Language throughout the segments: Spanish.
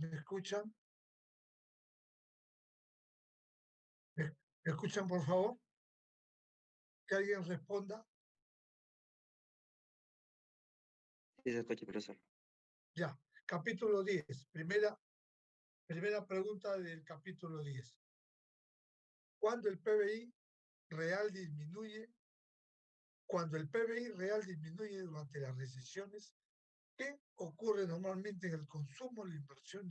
¿Me escuchan? ¿Me, me escuchan, por favor? Que alguien responda. Sí, se escucha, profesor. Ya, capítulo 10. Primera pregunta del capítulo 10. ¿Cuándo el PBI real disminuye? Cuando el PBI real disminuye durante las recesiones, ¿qué ocurre normalmente en el consumo, la inversión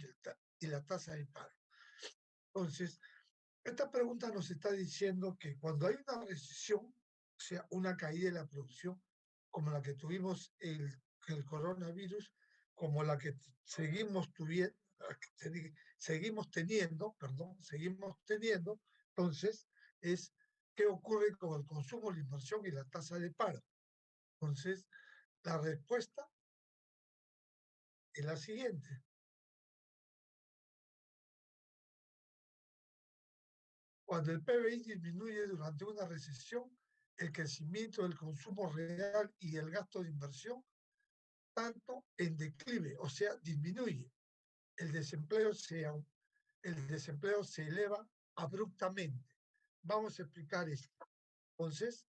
y la tasa de paro? Entonces, esta pregunta nos está diciendo que cuando hay una recesión, o sea, una caída de la producción, como la que tuvimos el coronavirus, como la que seguimos teniendo, entonces, es qué ocurre con el consumo, la inversión y la tasa de paro. Entonces, la respuesta es la siguiente. Cuando el PBI disminuye durante una recesión, el crecimiento del consumo real y el gasto de inversión, tanto en declive, o sea, disminuye. El desempleo se eleva abruptamente. Vamos a explicar esto. Entonces,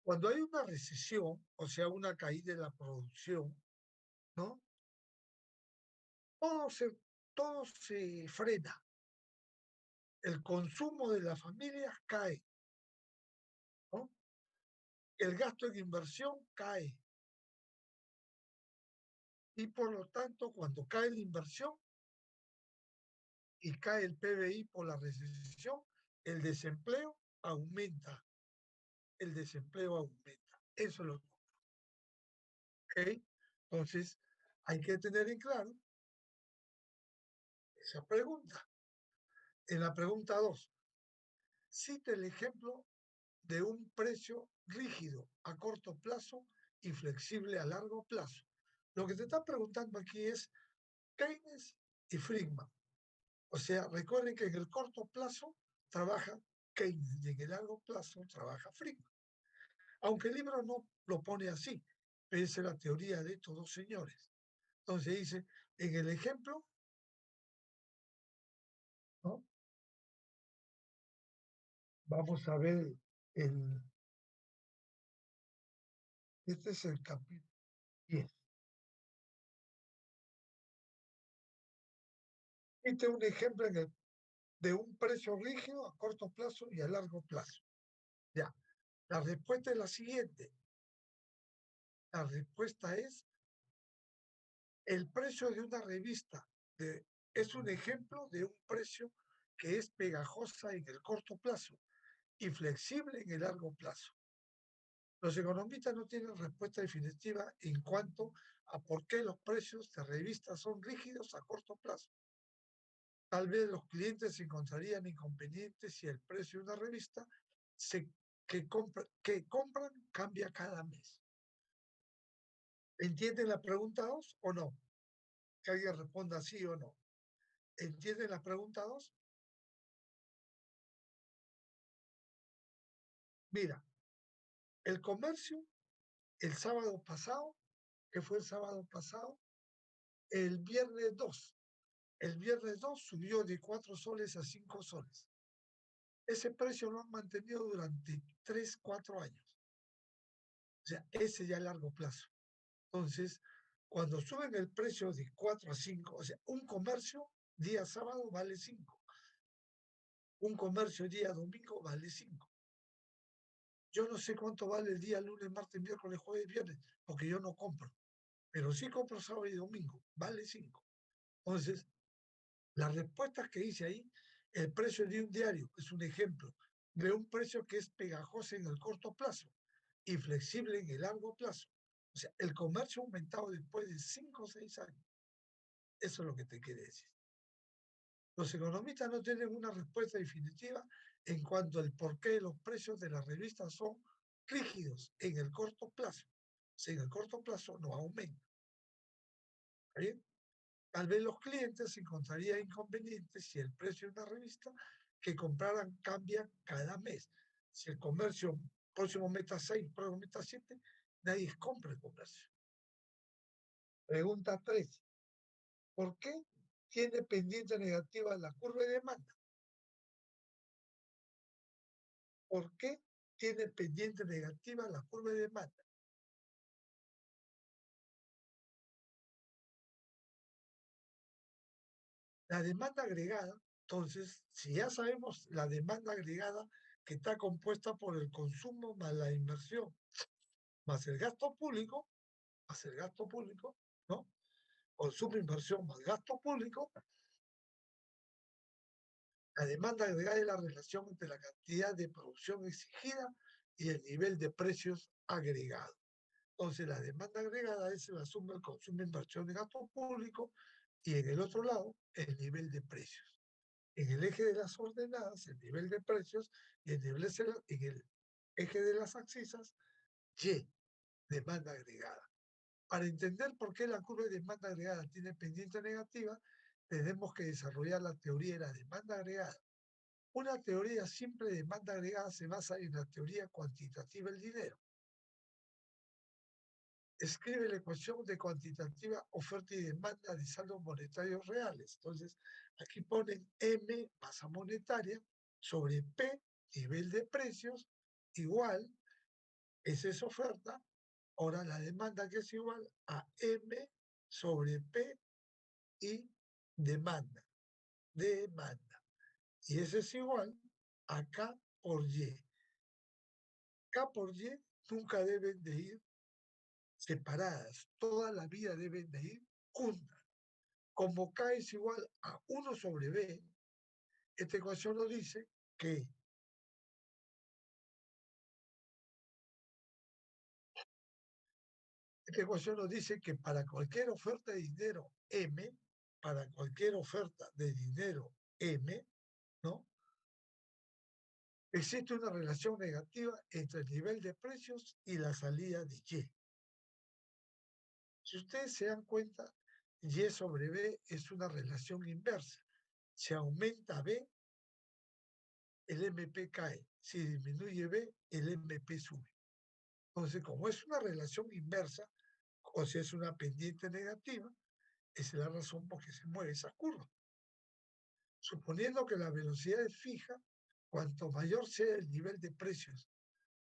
cuando hay una recesión, o sea, una caída de la producción, ¿no? Todo se frena. El consumo de las familias cae, ¿no? El gasto en inversión cae. Y por lo tanto, cuando cae la inversión y cae el PBI por la recesión, el desempleo aumenta. El desempleo aumenta. Eso es lo que ocurre. ¿Ok? Entonces, hay que tener en claro esa pregunta. En la pregunta 2, cita el ejemplo de un precio rígido a corto plazo y flexible a largo plazo. Lo que te está preguntando aquí es Keynes y Friedman. O sea, recuerden que en el corto plazo trabaja Keynes y en el largo plazo trabaja Friedman. Aunque el libro no lo pone así, pero esa es la teoría de estos dos señores. Entonces dice, en el ejemplo, ¿no? Vamos a ver este es el capítulo 10. Este es un ejemplo de un precio rígido a corto plazo y a largo plazo. Ya, la respuesta es la siguiente. La respuesta es el precio de una revista. Es un ejemplo de un precio que es pegajosa en el corto plazo y flexible en el largo plazo. Los economistas no tienen respuesta definitiva en cuanto a por qué los precios de revistas son rígidos a corto plazo. Tal vez los clientes encontrarían inconvenientes si el precio de una revista que compran cambia cada mes. ¿Entienden la pregunta 2 o no? Que alguien responda sí o no. ¿Entienden la pregunta 2? Mira, el comercio el sábado pasado, que fue el sábado pasado, el viernes 2 subió de 4 soles a 5 soles. Ese precio lo han mantenido durante 3, 4 años. O sea, ese ya a largo plazo. Entonces, cuando suben el precio de 4 a 5, o sea, un comercio día sábado vale 5. Un comercio día domingo vale 5. Yo no sé cuánto vale el día lunes, martes, miércoles, jueves, viernes, porque yo no compro. Pero sí compro sábado y domingo, vale 5. Entonces, las respuestas que hice ahí, el precio de un diario es un ejemplo de un precio que es pegajoso en el corto plazo y flexible en el largo plazo. O sea, el comercio ha aumentado después de 5 o 6 años. Eso es lo que te quiere decir. Los economistas no tienen una respuesta definitiva en cuanto al por qué los precios de las revistas son rígidos en el corto plazo. Si en el corto plazo no aumentan. ¿Está bien? Tal vez los clientes encontrarían inconvenientes si el precio de una revista que compraran cambia cada mes. Si el comercio próximo meta 6, próximo meta 7, nadie compra el comercio. Pregunta 3. ¿Por qué tiene pendiente negativa la curva de demanda? ¿Por qué tiene pendiente negativa la curva de demanda? La demanda agregada, entonces, si ya sabemos la demanda agregada que está compuesta por el consumo más la inversión, más el gasto público, ¿no? Consumo, inversión más gasto público, la demanda agregada es la relación entre la cantidad de producción exigida y el nivel de precios agregado. Entonces, la demanda agregada es la suma del consumo, inversión y gasto público, y en el otro lado, el nivel de precios. En el eje de las ordenadas, el nivel de precios, y en el eje de las axisas, Y, demanda agregada. Para entender por qué la curva de demanda agregada tiene pendiente negativa, tenemos que desarrollar la teoría de la demanda agregada. Una teoría simple de demanda agregada se basa en la teoría cuantitativa del dinero. Escribe la ecuación de cuantitativa oferta y demanda de saldos monetarios reales. Entonces, aquí ponen M, masa monetaria, sobre P, nivel de precios, igual, esa es oferta. Ahora la demanda que es igual a M sobre P y demanda. Demanda. Y ese es igual a K por Y. K por Y nunca deben de ir separadas. Toda la vida deben de ir juntas. Como K es igual a 1 sobre B, esta ecuación nos dice que esta ecuación nos dice que para cualquier oferta de dinero M, para cualquier oferta de dinero M, ¿no? Existe una relación negativa entre el nivel de precios y la salida de Y. Si ustedes se dan cuenta, Y sobre B es una relación inversa. Si aumenta B, el MP cae. Si disminuye B, el MP sube. Entonces, como es una relación inversa, o si es una pendiente negativa, esa es la razón por que se mueve esa curva. Suponiendo que la velocidad es fija, cuanto mayor sea el nivel de precios,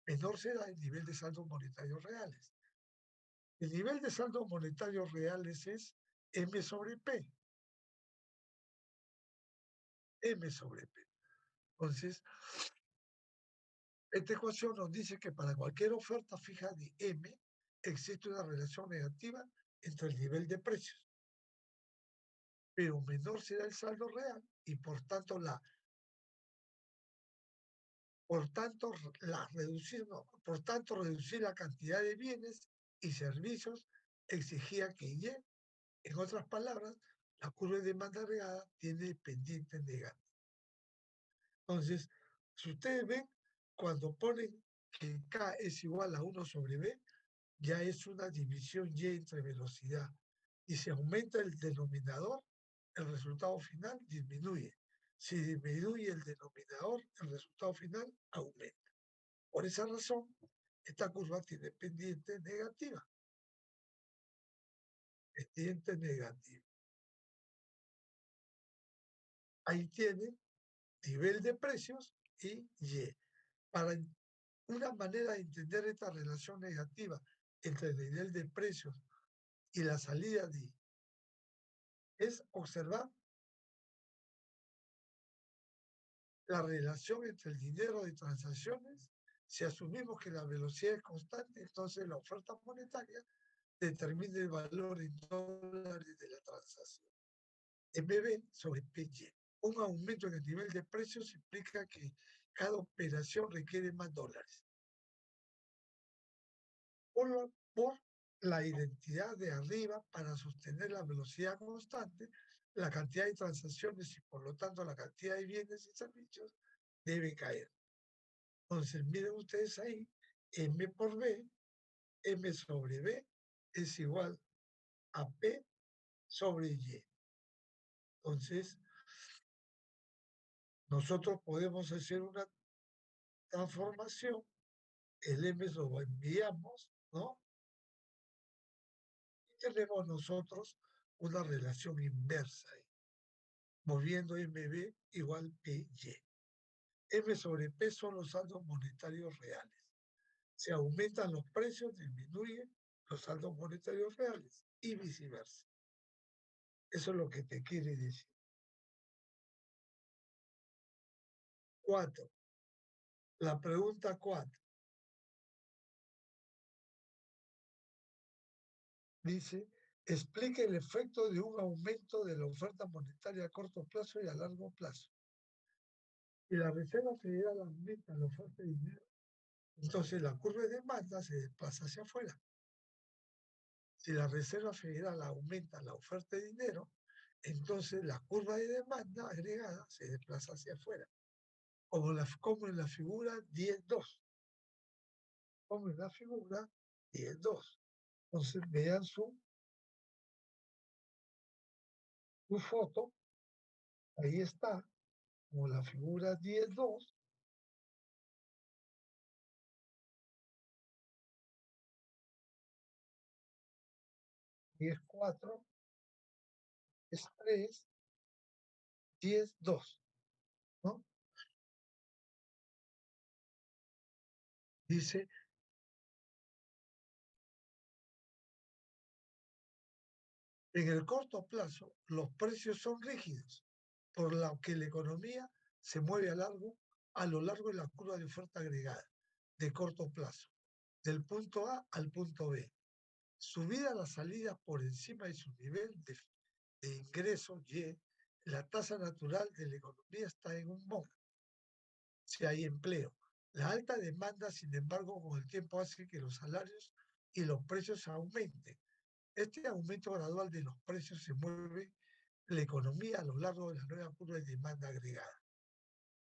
menor será el nivel de saldos monetarios reales. El nivel de saldos monetarios reales es M sobre P. M sobre P. Entonces, esta ecuación nos dice que para cualquier oferta fija de M existe una relación negativa entre el nivel de precios, pero menor será el saldo real y por tanto reducir la cantidad de bienes y servicios exigía que Y, en otras palabras, la curva de demanda agregada tiene pendiente negativo. Entonces, si ustedes ven, cuando ponen que K es igual a 1 sobre B, ya es una división Y entre velocidad. Y si aumenta el denominador, el resultado final disminuye. Si disminuye el denominador, el resultado final aumenta. Por esa razón, esta curva tiene pendiente negativa. Pendiente negativa. Ahí tiene nivel de precios y Y. Para una manera de entender esta relación negativa entre el nivel de precios y la salida de es observar la relación entre el dinero de transacciones. Si asumimos que la velocidad es constante, entonces la oferta monetaria determina el valor en dólares de la transacción. MB sobre PY. Un aumento en el nivel de precios implica que cada operación requiere más dólares. Por la identidad de arriba, para sostener la velocidad constante, la cantidad de transacciones y por lo tanto la cantidad de bienes y servicios debe caer. Entonces, miren ustedes ahí, M por B, M sobre B es igual a P sobre Y. Entonces, nosotros podemos hacer una transformación el M lo enviamos, ¿no? Y tenemos nosotros una relación inversa ahí, moviendo MB igual PY. M sobre P son los saldos monetarios reales. Si aumentan los precios, disminuyen los saldos monetarios reales y viceversa. Eso es lo que te quiere decir. 4. La pregunta 4. Dice, explique el efecto de un aumento de la oferta monetaria a corto plazo y a largo plazo. Si la Reserva Federal aumenta la oferta de dinero, entonces la curva de demanda se desplaza hacia afuera. Si la Reserva Federal aumenta la oferta de dinero, entonces la curva de demanda agregada se desplaza hacia afuera, como en la figura 10.2. Como en la figura 10.2. Entonces vean su foto, ahí está, como la figura 10.2. Es 4, es 3, 10, 2, ¿no? Dice, en el corto plazo, los precios son rígidos, por lo que la economía se mueve a lo largo de la curva de oferta agregada, de corto plazo, del punto A al punto B. Subida la salida por encima de su nivel de ingreso Y, la tasa natural de la economía está en un modo. Si hay empleo. La alta demanda, sin embargo, con el tiempo hace que los salarios y los precios aumenten. Este aumento gradual de los precios se mueve la economía a lo largo de la nueva curva de demanda agregada.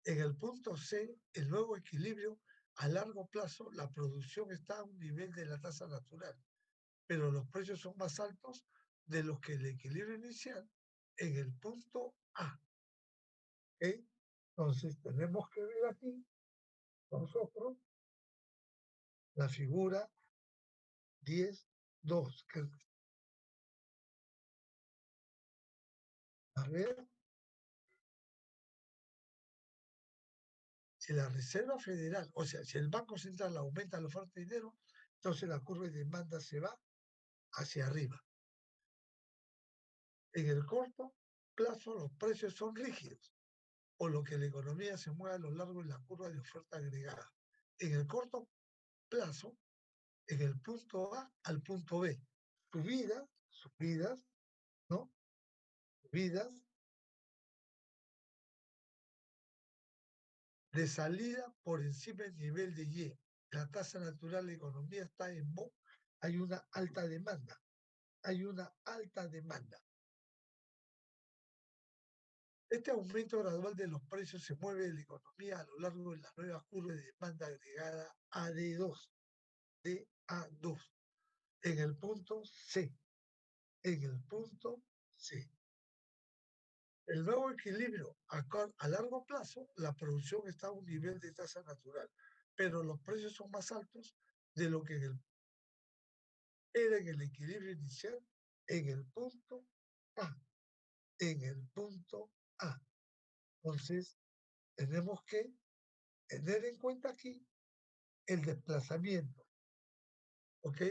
En el punto C, el nuevo equilibrio, a largo plazo, la producción está a un nivel de la tasa natural, pero los precios son más altos de los que el equilibrio inicial en el punto A. ¿Okay? Entonces, tenemos que ver aquí nosotros la figura 10.2. A ver, si la Reserva Federal, o sea, si el Banco Central aumenta la oferta de dinero, entonces la curva de demanda se va hacia arriba. En el corto plazo los precios son rígidos, por lo que la economía se mueve a lo largo de la curva de oferta agregada. En el corto plazo, en el punto A al punto B, subidas, ¿no? Subidas de salida por encima del nivel de Y. La tasa natural de la economía está en B, hay una alta demanda. Hay una alta demanda. Este aumento gradual de los precios se mueve en la economía a lo largo de la nueva curva de demanda agregada AD2, DA2, en el punto C, en el punto C. El nuevo equilibrio a largo plazo, la producción está a un nivel de tasa natural, pero los precios son más altos de lo que era en el equilibrio inicial en el punto A, en el punto A. Entonces, tenemos que tener en cuenta aquí el desplazamiento, ¿ok?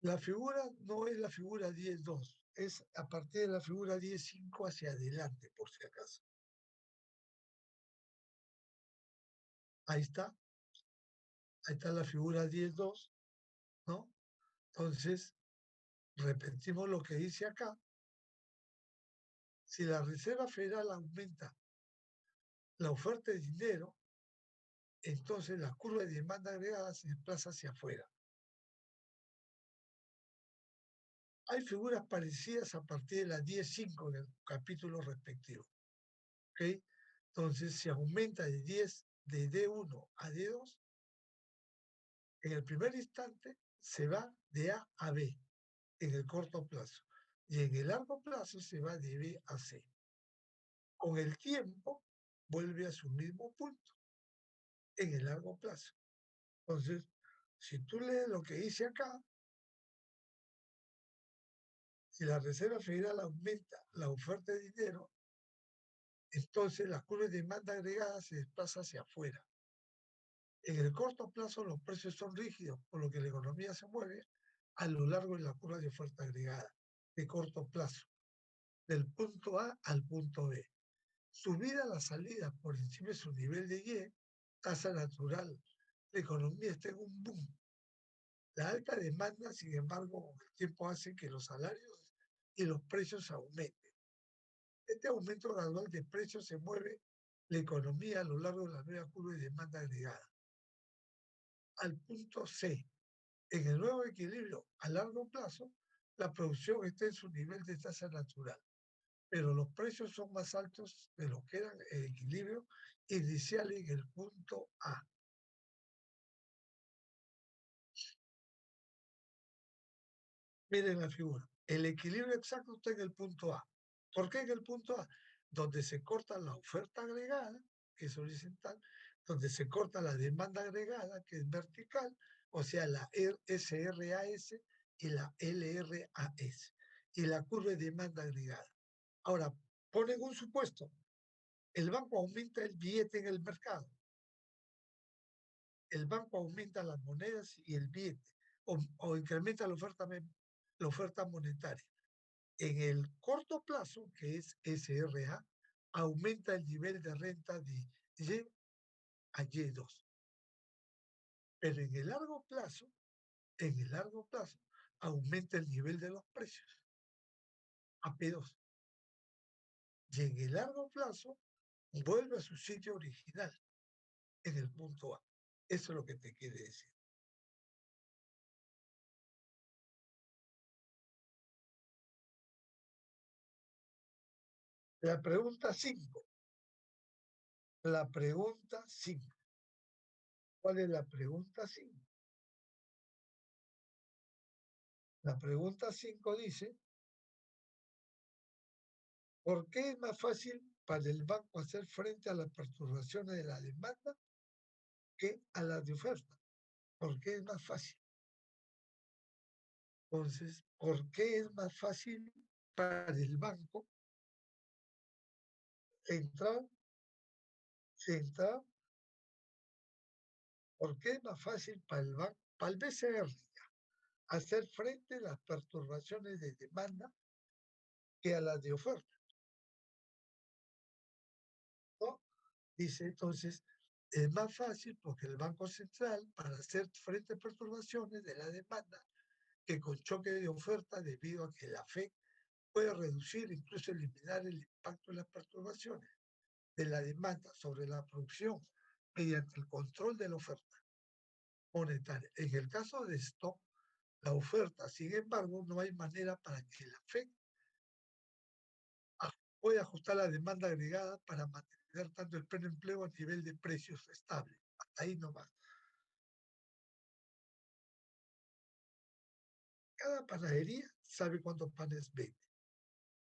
La figura no es la figura 10.2, es a partir de la figura 10.5 hacia adelante, por si acaso. Ahí está la figura 10.2, ¿no? Entonces, repetimos lo que dice acá. Si la Reserva Federal aumenta la oferta de dinero, entonces la curva de demanda agregada se desplaza hacia afuera. Hay figuras parecidas a partir de la 10.5 del capítulo respectivo. ¿Ok? Entonces, si aumenta de D1 a D2, en el primer instante se va de A a B en el corto plazo y en el largo plazo se va de B a C. con el tiempo vuelve a su mismo punto en el largo plazo. Entonces, si tú lees lo que dice acá, si la Reserva Federal aumenta la oferta de dinero, entonces la curva de demanda agregada se desplaza hacia afuera. En el corto plazo los precios son rígidos, por lo que la economía se mueve a lo largo de la curva de oferta agregada, de corto plazo, del punto A al punto B. Subida la salida por encima de su nivel de Y, tasa natural. La economía está en un boom. La alta demanda, sin embargo, con el tiempo hace que los salarios y los precios aumenten. Este aumento gradual de precios se mueve la economía a lo largo de la nueva curva de demanda agregada. Al punto C, en el nuevo equilibrio a largo plazo, la producción está en su nivel de tasa natural, pero los precios son más altos de lo que eran el equilibrio inicial en el punto A. Miren la figura. El equilibrio exacto está en el punto A. ¿Por qué en el punto A? Donde se corta la oferta agregada, que es horizontal, donde se corta la demanda agregada, que es vertical, o sea, la SRAS y la LRAS, y la curva de demanda agregada. Ahora, ponen un supuesto. El banco aumenta el billete en el mercado. El banco aumenta las monedas y el billete, o incrementa la oferta monetaria. En el corto plazo, que es SRA, aumenta el nivel de renta de Y a Y2. Pero en el largo plazo, aumenta el nivel de los precios a P2. Y en el largo plazo, vuelve a su sitio original, en el punto A. Eso es lo que te quiere decir. La pregunta 5. La pregunta 5. ¿Cuál es la pregunta 5? La pregunta 5 dice, ¿por qué es más fácil para el banco hacer frente a las perturbaciones de la demanda que a las de oferta? ¿Por qué es más fácil? Entonces, ¿por qué es más fácil para el banco entrar, entrar? ¿Por qué es más fácil para el banco, para el BCR, hacer frente a las perturbaciones de demanda que a las de oferta? ¿No? Dice entonces, es más fácil porque el Banco Central, para hacer frente a perturbaciones de la demanda, que con choque de oferta debido a que la FED puede reducir, incluso eliminar el impacto de las perturbaciones de la demanda sobre la producción mediante el control de la oferta monetaria. En el caso de stock, la oferta, sin embargo, no hay manera para que la FED pueda ajustar la demanda agregada para mantener tanto el pleno empleo a nivel de precios estable. Hasta ahí nomás. Cada panadería sabe cuántos panes vende.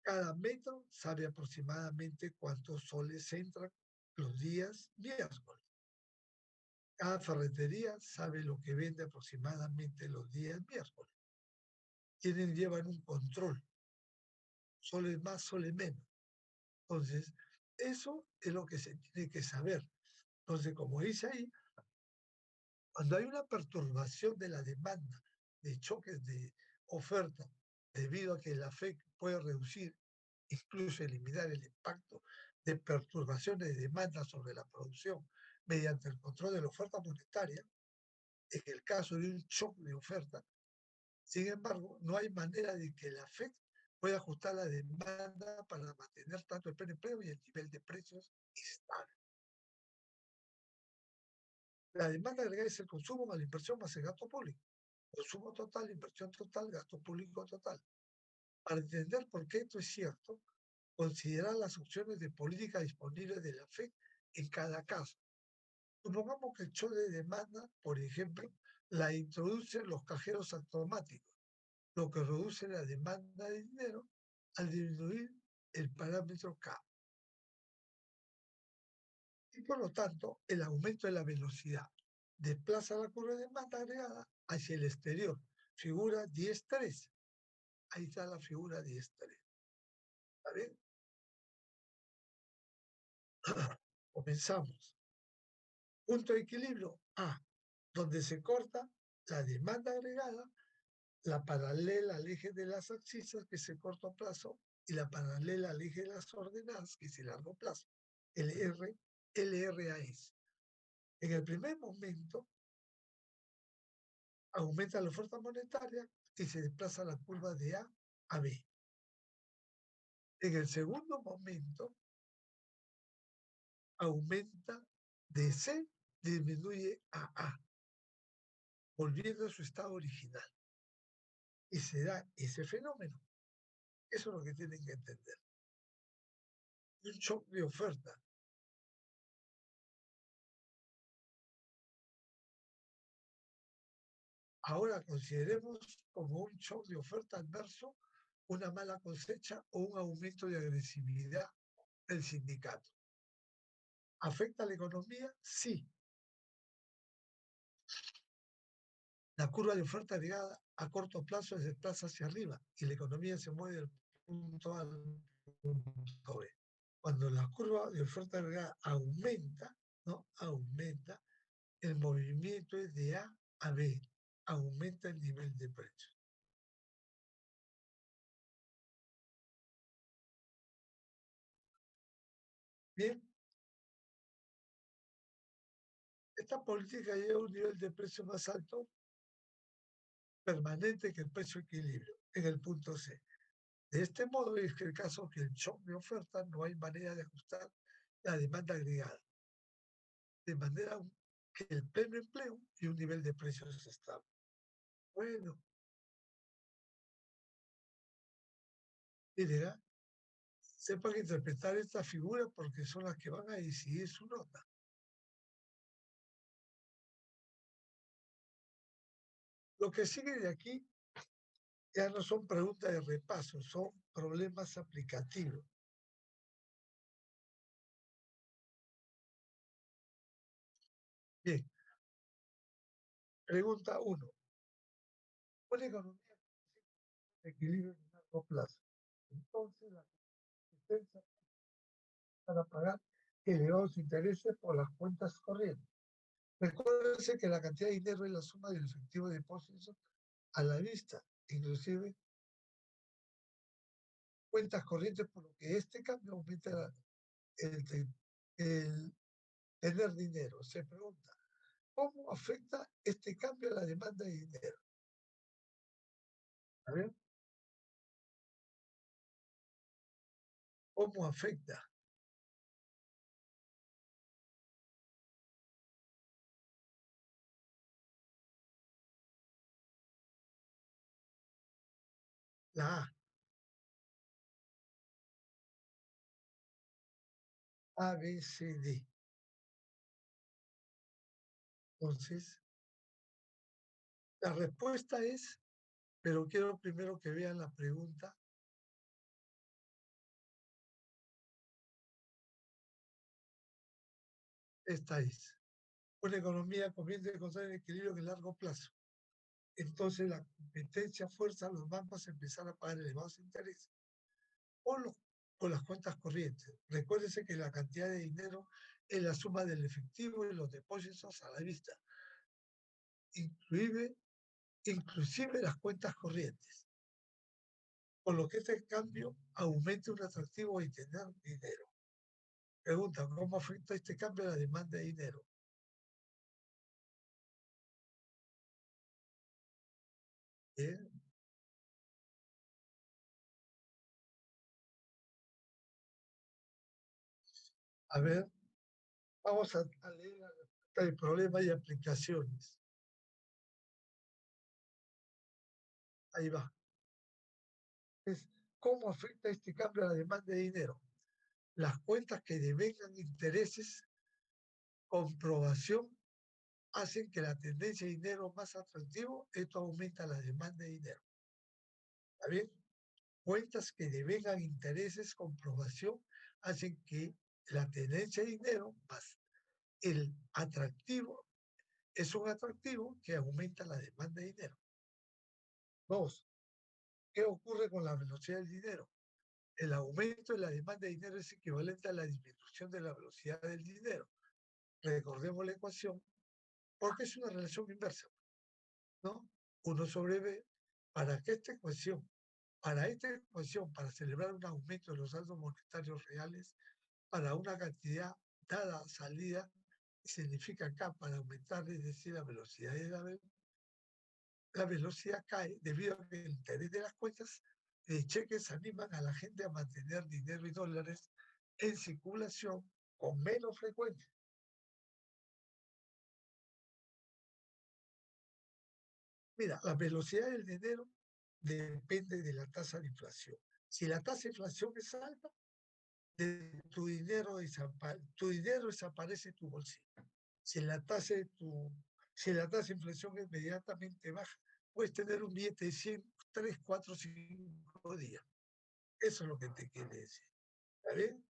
Cada metro sabe aproximadamente cuántos soles entran los días miércoles. Cada ferretería sabe lo que vende aproximadamente los días miércoles. Llevan un control, soles más, soles menos. Entonces, eso es lo que se tiene que saber. Entonces, como dice ahí, cuando hay una perturbación de la demanda, de choques de oferta, debido a que la FED puede reducir, incluso eliminar el impacto de perturbaciones de demanda sobre la producción mediante el control de la oferta monetaria, en el caso de un shock de oferta, sin embargo, no hay manera de que la FED pueda ajustar la demanda para mantener tanto el pleno empleo y el nivel de precios estable. La demanda agregada es el consumo más la inversión más el gasto público. Consumo total, inversión total, gasto público total. Para entender por qué esto es cierto, considerar las opciones de política disponibles de la FED en cada caso. Supongamos que el shock de demanda, por ejemplo, la introducen los cajeros automáticos, lo que reduce la demanda de dinero al disminuir el parámetro K. por lo tanto, el aumento de la velocidad desplaza la curva de demanda agregada hacia el exterior. Figura 10.3. Ahí está la figura 10.3. ¿Está bien? Comenzamos. Punto de equilibrio A, donde se corta la demanda agregada, la paralela al eje de las abscisas, que es el corto plazo, y la paralela al eje de las ordenadas, que es el largo plazo. LRA es. En el primer momento, aumenta la oferta monetaria y se desplaza la curva de A a B. En el segundo momento, aumenta de C, disminuye a A, volviendo a su estado original. Y se da ese fenómeno. Eso es lo que tienen que entender. Un shock de oferta. Ahora consideremos como un shock de oferta adverso una mala cosecha o un aumento de agresividad del sindicato. ¿Afecta a la economía? Sí. La curva de oferta agregada a corto plazo se desplaza hacia arriba y la economía se mueve del punto A al punto B. Cuando la curva de oferta agregada aumenta, ¿no? Aumenta, el movimiento es de A a B, aumenta el nivel de precio. Bien, esta política lleva a un nivel de precio más alto permanente que el precio equilibrio en el punto C. De este modo es que el caso que el shock de oferta no hay manera de ajustar la demanda agregada, de manera que el pleno empleo y un nivel de precios estable. Bueno, miren, sepan interpretar esta figura porque son las que van a decidir su nota. Lo que sigue de aquí ya no son preguntas de repaso, son problemas aplicativos. Bien, pregunta 1. Una economía de equilibrio en largo plazo. Entonces, la competencia para pagar elevados intereses por las cuentas corrientes. Recuérdense que la cantidad de dinero es la suma del efectivo de depósito a la vista, inclusive cuentas corrientes, por lo que este cambio aumenta el tener dinero. Se pregunta, ¿cómo afecta este cambio a la demanda de dinero? A ver, ¿cómo afecta? La A, B, C, D. Entonces, la respuesta es, pero quiero primero que vean la pregunta. Esta es, una economía comienza a encontrar el equilibrio en el largo plazo. Entonces la competencia fuerza a los bancos a empezar a pagar elevados intereses por las cuentas corrientes. Recuérdense que la cantidad de dinero es la suma del efectivo y los depósitos a la vista, inclusive las cuentas corrientes. Por lo que este cambio aumenta un atractivo de tener dinero. Pregunta, ¿cómo afecta este cambio a la demanda de dinero? Bien. A ver, vamos a leer la respuesta del problema y aplicaciones. Ahí va. Es, ¿cómo afecta este cambio a la demanda de dinero? Las cuentas que devengan intereses, comprobación, hacen que la tendencia de dinero más atractivo, esto aumenta la demanda de dinero. ¿Está bien? Cuentas que devengan intereses, comprobación, hacen que la tendencia de dinero el atractivo es un atractivo que aumenta la demanda de dinero. Dos, ¿qué ocurre con la velocidad del dinero? El aumento de la demanda de dinero es equivalente a la disminución de la velocidad del dinero. Recordemos la ecuación, porque es una relación inversa, ¿no? 1 sobre B, para que para esta ecuación, para celebrar un aumento de los saldos monetarios reales, para una cantidad dada salida, significa acá para aumentar, es decir, la velocidad de la velocidad cae debido a que el interés de las cuentas de cheques animan a la gente a mantener dinero y dólares en circulación con menos frecuencia. Mira, la velocidad del dinero depende de la tasa de inflación. Si la tasa de inflación es alta, tu dinero desaparece de tu bolsillo. Si la tasa de si la tasa de inflación es inmediatamente baja, puedes tener un billete de 100, 3, 4, 5 días. Eso es lo que te quiere decir. ¿Está bien?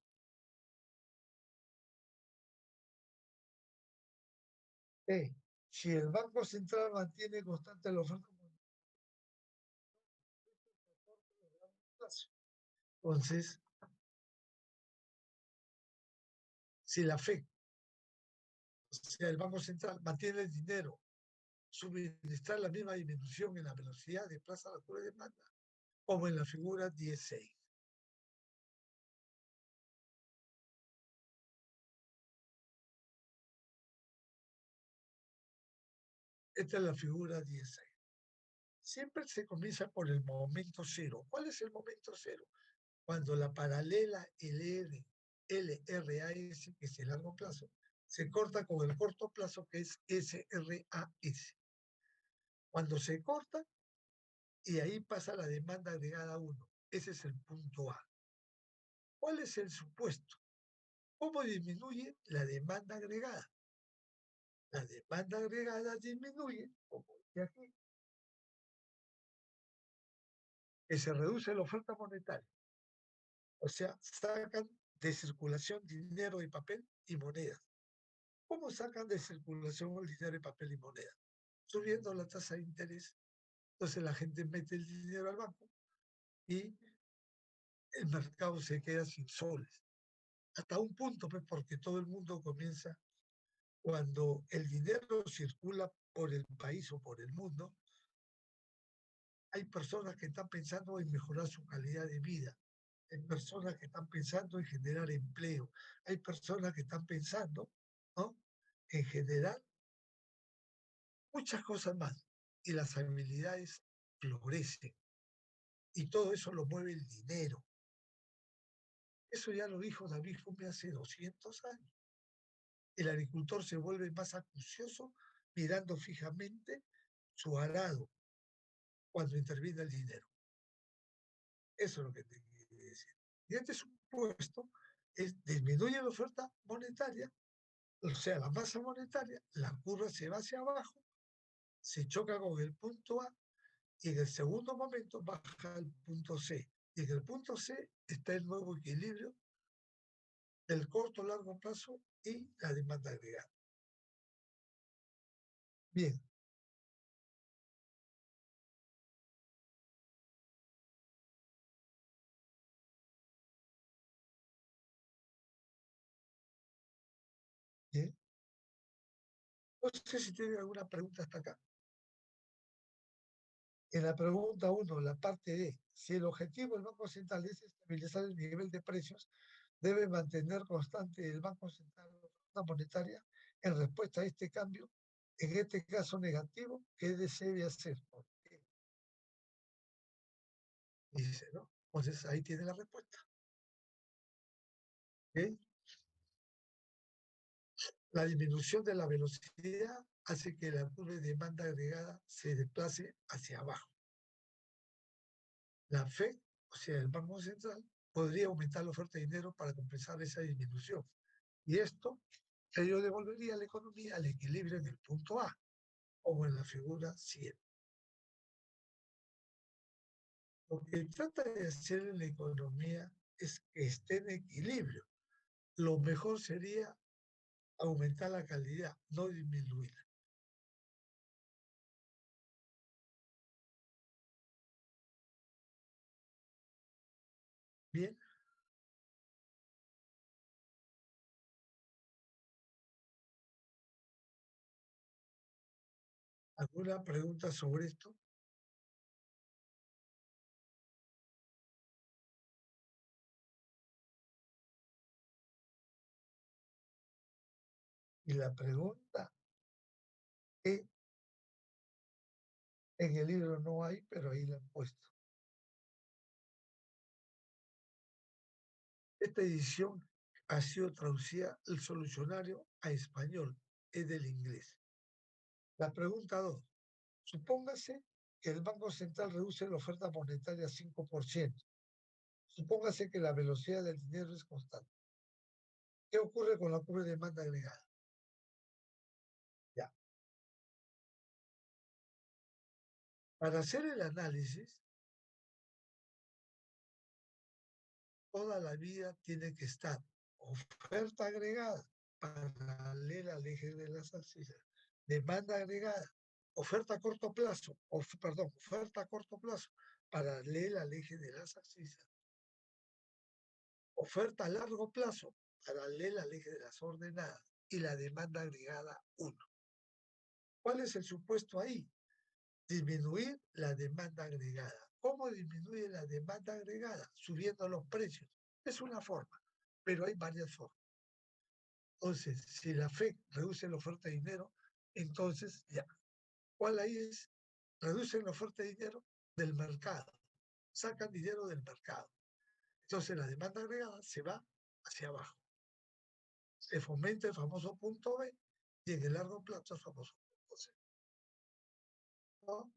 Si el Banco Central mantiene constante la oferta monetaria, entonces, si la FED, o sea, el Banco Central, mantiene el dinero, suministrar la misma disminución en la velocidad de plaza de la demanda, como en la figura 16. Esta es la figura 16. Siempre se comienza por el momento cero. ¿Cuál es el momento cero? Cuando la paralela LRAS, que es el largo plazo, se corta con el corto plazo, que es SRAS. Cuando se corta, y ahí pasa la demanda agregada 1. Ese es el punto A. ¿Cuál es el supuesto? ¿Cómo disminuye la demanda agregada? La demanda agregada disminuye, como dice aquí, que se reduce la oferta monetaria. O sea, sacan de circulación dinero y papel y monedas. ¿Cómo sacan de circulación el dinero y papel y moneda? Subiendo la tasa de interés. Entonces la gente mete el dinero al banco y el mercado se queda sin soles. Hasta un punto, pues, porque todo el mundo comienza, cuando el dinero circula por el país o por el mundo, hay personas que están pensando en mejorar su calidad de vida, hay personas que están pensando en generar empleo, hay personas que están pensando, ¿no?, en generar muchas cosas más, y las habilidades florecen, y todo eso lo mueve el dinero. Eso ya lo dijo David Hume hace 200 años. El agricultor se vuelve más acucioso mirando fijamente su arado cuando interviene el dinero. Eso es lo que te quiere decir. Y este supuesto disminuye la oferta monetaria, o sea, la masa monetaria, la curva se va hacia abajo, se choca con el punto A y en el segundo momento baja al punto C. Y en el punto C está el nuevo equilibrio del corto largo plazo y la demanda agregada. Bien. Bien. No sé si tienen alguna pregunta hasta acá. En la pregunta 1, la parte D, si el objetivo del Banco Central es estabilizar el nivel de precios, debe mantener constante el Banco Central la oferta monetaria en respuesta a este cambio, en este caso negativo, ¿qué debe hacer? ¿Por qué? Dice, ¿no? Entonces ahí tiene la respuesta. ¿Okay? La disminución de la velocidad hace que la curva de demanda agregada se desplace hacia abajo. La FED, o sea, el Banco Central, podría aumentar la oferta de dinero para compensar esa disminución. Y esto ello devolvería a la economía al equilibrio en el punto A, como en la figura 7. Lo que trata de hacer en la economía es que esté en equilibrio. Lo mejor sería aumentar la calidad, no disminuirla. Bien, ¿alguna pregunta sobre esto? Y la pregunta que en el libro no hay, pero ahí la han puesto. Esta edición ha sido traducida el solucionario a español, es del inglés. La pregunta 2. Supóngase que el Banco Central reduce la oferta monetaria 5%. Supóngase que la velocidad del dinero es constante. ¿Qué ocurre con la curva de demanda agregada? Ya. Para hacer el análisis, toda la vida tiene que estar oferta agregada paralela al eje de las abscisas, demanda agregada, oferta a corto plazo, oferta a corto plazo paralela al eje de las abscisas, oferta a largo plazo paralela al eje de las ordenadas y la demanda agregada 1. ¿Cuál es el supuesto ahí? Disminuir la demanda agregada. ¿Cómo disminuye la demanda agregada? Subiendo los precios. Es una forma, pero hay varias formas. Entonces, si la FED reduce la oferta de dinero, entonces ya. ¿Cuál ahí es? Reducen la oferta de dinero del mercado. Sacan dinero del mercado. Entonces la demanda agregada se va hacia abajo. Se fomenta el famoso punto B y en el largo plazo el famoso punto C. ¿No?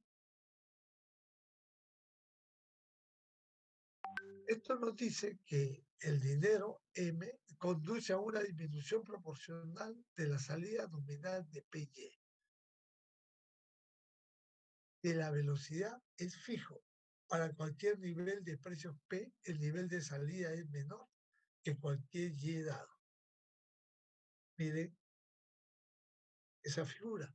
Esto nos dice que el dinero M conduce a una disminución proporcional de la salida nominal de PY. Que la velocidad es fijo. Para cualquier nivel de precios P, el nivel de salida es menor que cualquier Y dado. Miren esa figura.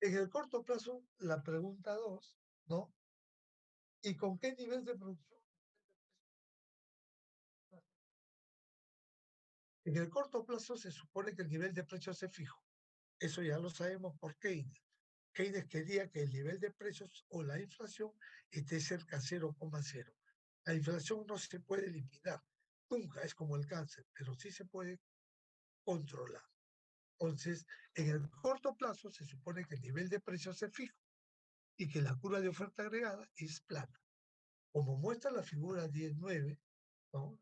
En el corto plazo, la pregunta 2, ¿no? ¿Y con qué nivel de producción? En el corto plazo se supone que el nivel de precios es fijo. Eso ya lo sabemos por Keynes. Keynes quería que el nivel de precios o la inflación esté cerca a 0,0. La inflación no se puede eliminar, nunca es como el cáncer, pero sí se puede controlar. Entonces, en el corto plazo se supone que el nivel de precios es fijo y que la curva de oferta agregada es plana. Como muestra la figura 19, ¿no?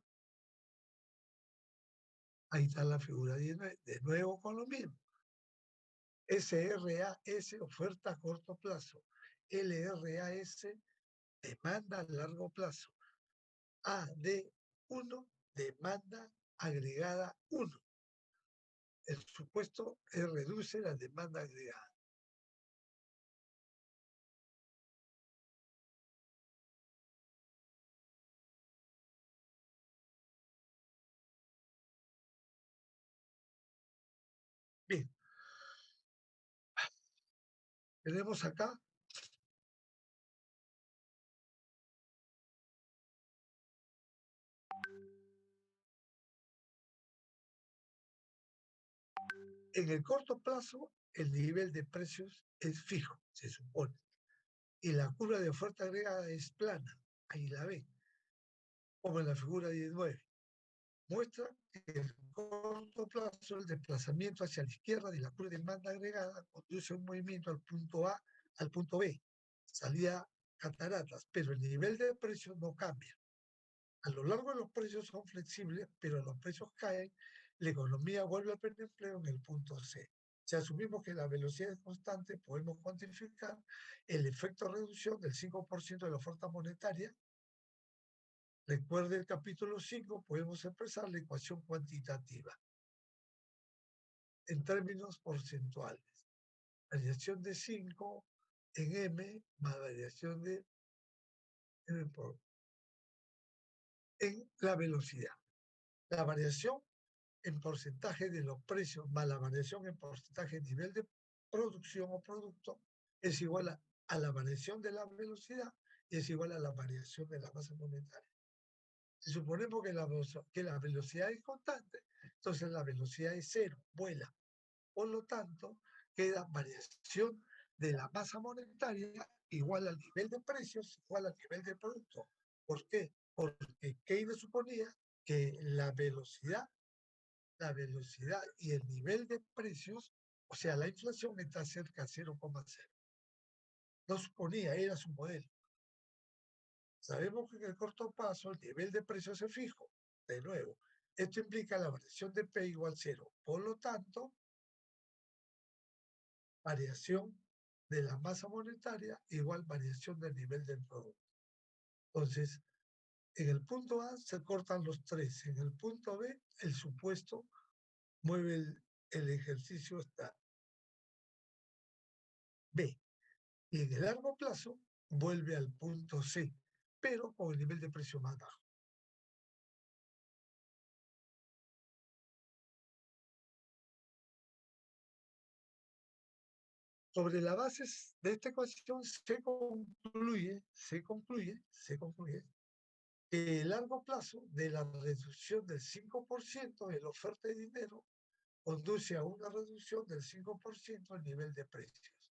Ahí está la figura 19, de nuevo con lo mismo. SRAS, oferta a corto plazo. LRAS, demanda a largo plazo. AD1, demanda agregada 1. El supuesto reduce la demanda agregada. Bien, tenemos acá en el corto plazo el nivel de precios es fijo, se supone, y la curva de oferta agregada es plana, ahí la ven, como en la figura 19. Muestra que en el corto plazo el desplazamiento hacia la izquierda de la curva de demanda agregada conduce a un movimiento al punto A al punto B, salida cataratas, pero el nivel de precios no cambia. A lo largo de los precios son flexibles, pero los precios caen, la economía vuelve a perder empleo en el punto C. Si asumimos que la velocidad es constante, podemos cuantificar el efecto de reducción del 5% de la oferta monetaria. Recuerde el capítulo 5, podemos expresar la ecuación cuantitativa en términos porcentuales. variación de 5 en M más variación de M en la velocidad. La variación en porcentaje de los precios más la variación en porcentaje de nivel de producción o producto es igual a la variación de la velocidad y es igual a la variación de la masa monetaria. Si suponemos que la velocidad es constante, entonces la velocidad es cero, vuela. Por lo tanto, queda variación de la masa monetaria igual al nivel de precios, igual al nivel de producto. ¿Por qué? Porque Keynes suponía que la velocidad y el nivel de precios, o sea, la inflación está cerca a 0,0. No suponía, era su modelo. Sabemos que en el corto plazo el nivel de precios es fijo. De nuevo, esto implica la variación de P igual 0. Por lo tanto, variación de la masa monetaria igual variación del nivel del producto. Entonces, en el punto A se cortan los tres. En el punto B, el supuesto mueve el ejercicio hasta B. Y en el largo plazo vuelve al punto C, pero con el nivel de precio más bajo. Sobre la base de esta ecuación se concluye que el largo plazo de la reducción del 5% de la oferta de dinero conduce a una reducción del 5% del nivel de precios,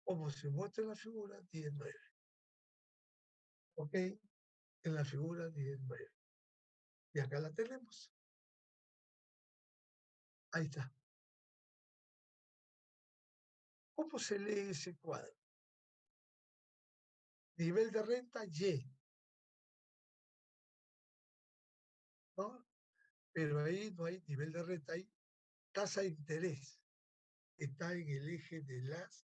como se muestra en la figura 19. ¿Ok? En la figura 19. Y acá la tenemos. Ahí está. ¿Cómo se lee ese cuadro? Nivel de renta Y, ¿no? Pero ahí no hay nivel de renta, hay tasa de interés. Está en el eje de las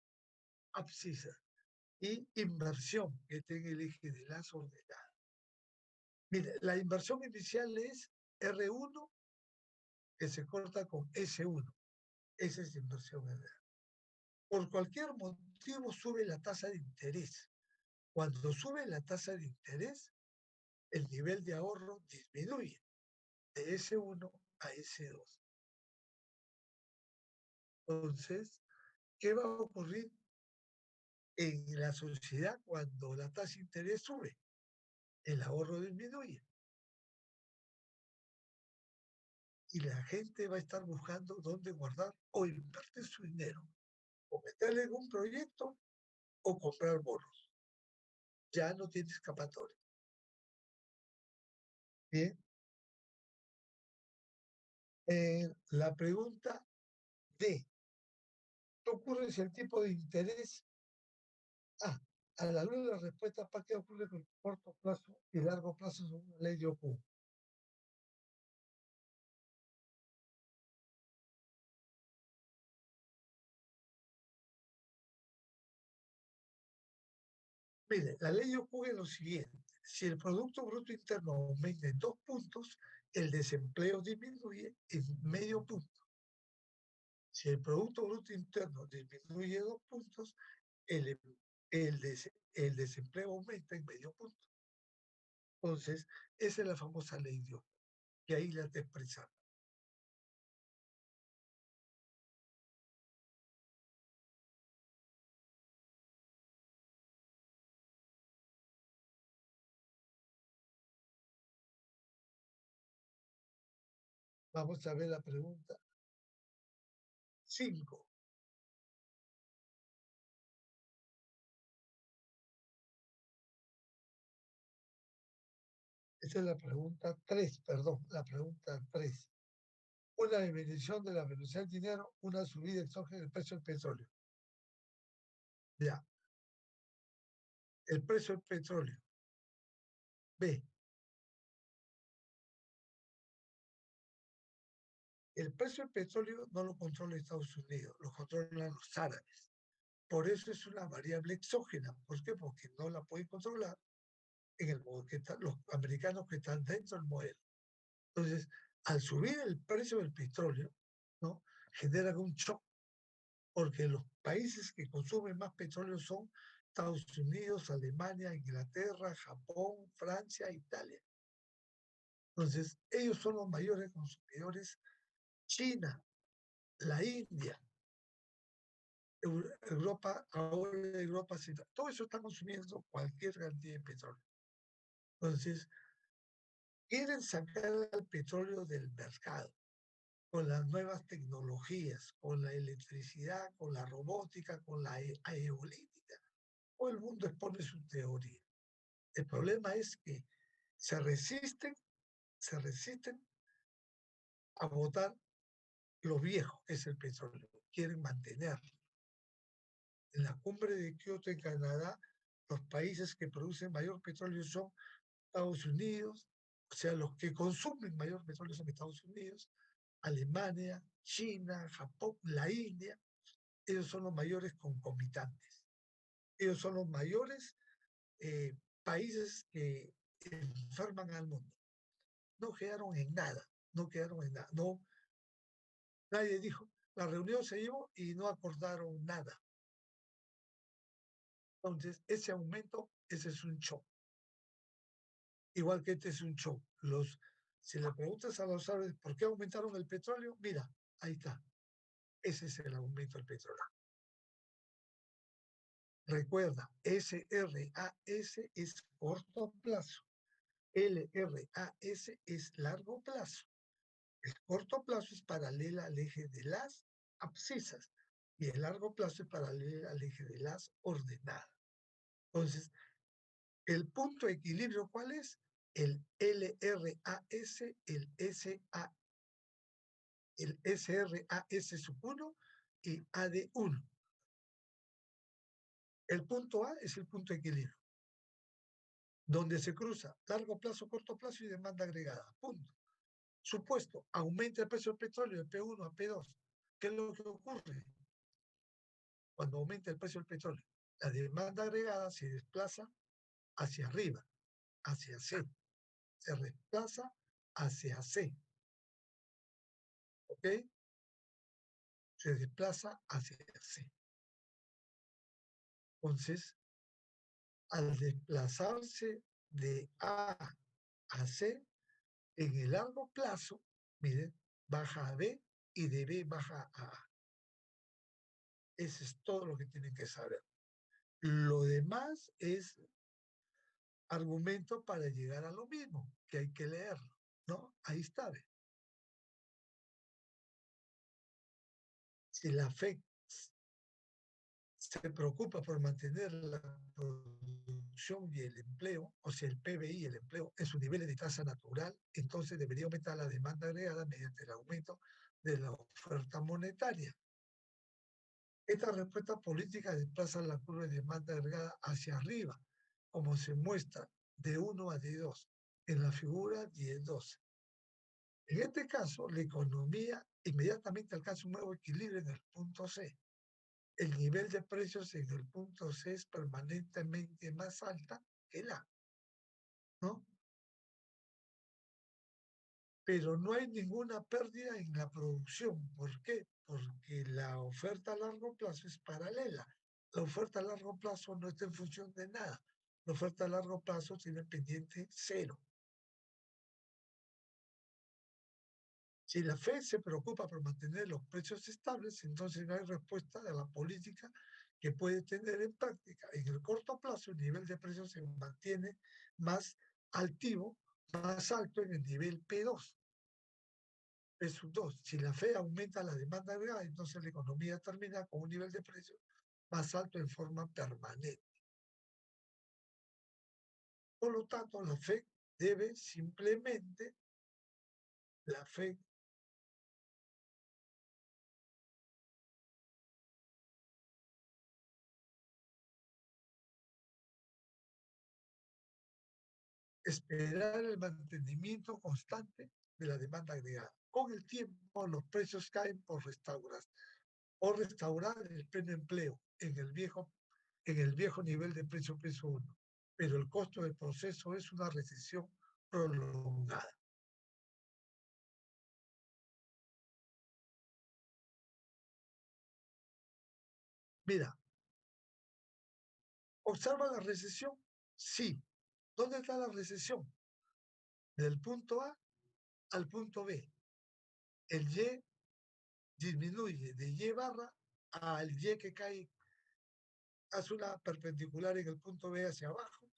abscisas. Y inversión, que está en el eje de las ordenadas. Mire, la inversión inicial es R1, que se corta con S1. Esa es inversión real. Por cualquier motivo sube la tasa de interés. Cuando sube la tasa de interés, el nivel de ahorro disminuye de S1 a S2. Entonces, ¿qué va a ocurrir en la sociedad cuando la tasa de interés sube? El ahorro disminuye. Y la gente va a estar buscando dónde guardar o invertir su dinero, o meterle en un proyecto o comprar bonos. Ya no tiene escapatoria. Bien. La pregunta D. ¿Qué ocurre si el tipo de interés a la luz de la respuesta para qué ocurre con corto plazo y largo plazo según la ley de Oku? Mire, la ley de Oku es lo siguiente. Si el Producto Bruto Interno aumenta en 2 puntos, el desempleo disminuye en medio punto. Si el Producto Bruto Interno disminuye 2 puntos, el, el desempleo aumenta en medio punto. Entonces, esa es la famosa ley de Oku, que ahí la está expresando. Vamos a ver la pregunta 5. Esa es la pregunta 3, perdón, la pregunta 3. Una disminución de la velocidad del dinero, una subida exógena del precio del petróleo. Ya. El precio del petróleo. B. El precio del petróleo no lo controla Estados Unidos, lo controlan los árabes. Por eso es una variable exógena. ¿Por qué? Porque no la pueden controlar en el modo que están los americanos que están dentro del modelo. Entonces, al subir el precio del petróleo, ¿no? Generan un shock porque los países que consumen más petróleo son Estados Unidos, Alemania, Inglaterra, Japón, Francia, Italia. Entonces, ellos son los mayores consumidores. China, la India, Europa, ahora Europa, todo eso está consumiendo cualquier cantidad de petróleo. Entonces, quieren sacar el petróleo del mercado con las nuevas tecnologías, con la electricidad, con la robótica, con la eolítica. Todo el mundo expone su teoría. El problema es que se resisten a votar lo viejo que es el petróleo. Quieren mantenerlo. En la cumbre de Kioto, en Canadá, los países que producen mayor petróleo son Estados Unidos, o sea, los que consumen mayor petróleo son Estados Unidos, Alemania, China, Japón, la India. Ellos son los mayores concomitantes. Ellos son los mayores países que enferman al mundo. No quedaron en nada, no quedaron en nada. No, nadie dijo, la reunión se llevó y no acordaron nada. Entonces, ese aumento, ese es un show. Igual que este es un show. Si le preguntas a los árabes por qué aumentaron el petróleo, mira, ahí está. Ese es el aumento del petróleo. Recuerda, SRAS es corto plazo. LRAS es largo plazo. El corto plazo es paralela al eje de las abscisas y el largo plazo es paralela al eje de las ordenadas. Entonces, el punto de equilibrio, ¿cuál es? El LRAS, el SRAS sub 1 y AD1. El punto A es el punto de equilibrio, donde se cruza largo plazo, corto plazo y demanda agregada. Punto. Supuesto, aumenta el precio del petróleo de P1 a P2. ¿Qué es lo que ocurre? Cuando aumenta el precio del petróleo, la demanda agregada se desplaza hacia arriba, hacia C. Se desplaza hacia C. ¿Ok? Se desplaza hacia C. Entonces, al desplazarse de A a C, en el largo plazo, miren, baja a B y de B baja a A. Eso es todo lo que tienen que saber. Lo demás es argumento para llegar a lo mismo, que hay que leerlo, ¿no? Ahí está. ¿Ve? Si la FED se preocupa por mantener la producción y el empleo, o sea, el PBI, el empleo, en sus niveles de tasa natural, entonces debería aumentar la demanda agregada mediante el aumento de la oferta monetaria. Esta respuesta política desplaza la curva de demanda agregada hacia arriba, como se muestra de 1 a D2 en la figura 10-12. En este caso, la economía inmediatamente alcanza un nuevo equilibrio en el punto C. El nivel de precios en el punto C es permanentemente más alta que el A, ¿no? Pero no hay ninguna pérdida en la producción. ¿Por qué? Porque la oferta a largo plazo es paralela. La oferta a largo plazo no está en función de nada. La oferta a largo plazo tiene pendiente cero. Si la FED se preocupa por mantener los precios estables, entonces no hay respuesta de la política que puede tener en práctica. En el corto plazo, el nivel de precios se mantiene más altivo, más alto en el nivel P2. P2. Si la FED aumenta la demanda agregada, entonces la economía termina con un nivel de precios más alto en forma permanente. Por lo tanto, la FED debe simplemente, la FED esperar el mantenimiento constante de la demanda agregada. Con el tiempo, los precios caen por restaurar el pleno empleo en el viejo nivel de precio peso 1. Pero el costo del proceso es una recesión prolongada. Mira, ¿observa la recesión? Sí. ¿Dónde está la recesión? Del punto A al punto B. El Y disminuye de Y barra al Y que cae, hace una perpendicular en el punto B hacia abajo,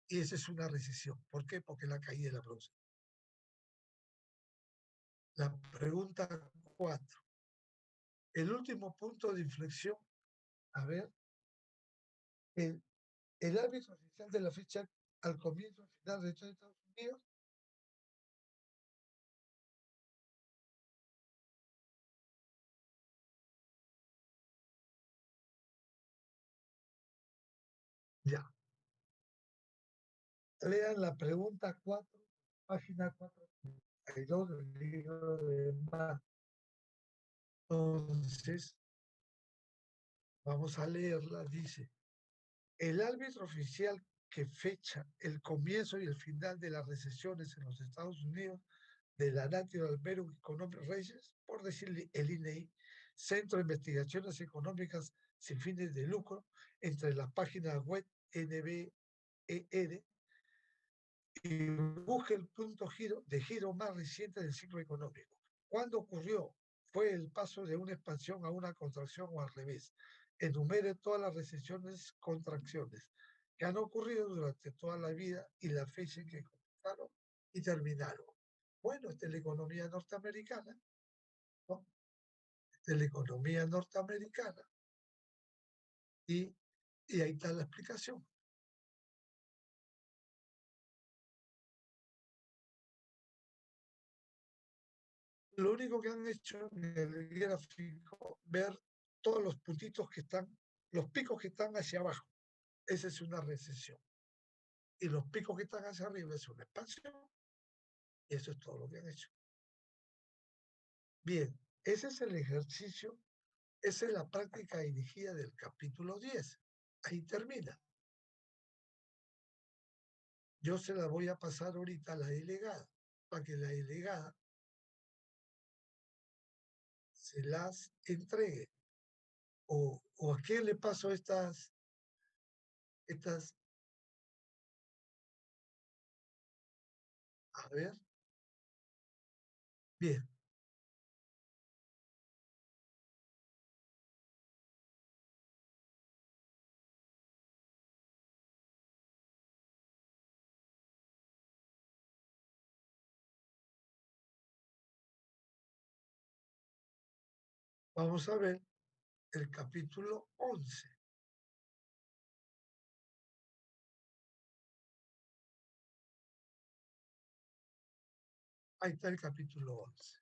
y esa es una recesión. ¿Por qué? Porque la caída de la producción. La pregunta 4. El último punto de inflexión, a ver, el, el árbitro oficial de la fecha al comienzo final de Estados Unidos, ya. Lean la pregunta 4, página 432 del libro de Mar. Entonces, vamos a leerla. Dice, el árbitro oficial que fecha el comienzo y el final de las recesiones en los Estados Unidos de la National Bureau of Economic Research, por decirle el INEI, Centro de Investigaciones Económicas sin fines de lucro, entre la página web NBER, y busque el punto de giro más reciente del ciclo económico. ¿Cuándo ocurrió? ¿Fue el paso de una expansión a una contracción o al revés? Enumere todas las recesiones, contracciones que han ocurrido durante toda la vida y la fecha en que comenzaron y terminaron. Bueno, esta es la economía norteamericana, ¿no? Esta es la economía norteamericana y, y ahí está la explicación. Lo único que han hecho en el gráfico, ver todos los puntitos que están, los picos que están hacia abajo. Esa es una recesión. Y los picos que están hacia arriba es una expansión. Y eso es todo lo que han hecho. Bien, ese es el ejercicio, esa es la práctica dirigida del capítulo 10. Ahí termina. Yo se la voy a pasar ahorita a la delegada, para que la delegada se las entregue. O a quién le paso estas, a ver, bien, vamos a ver el capítulo 11. Ahí está el capítulo 11.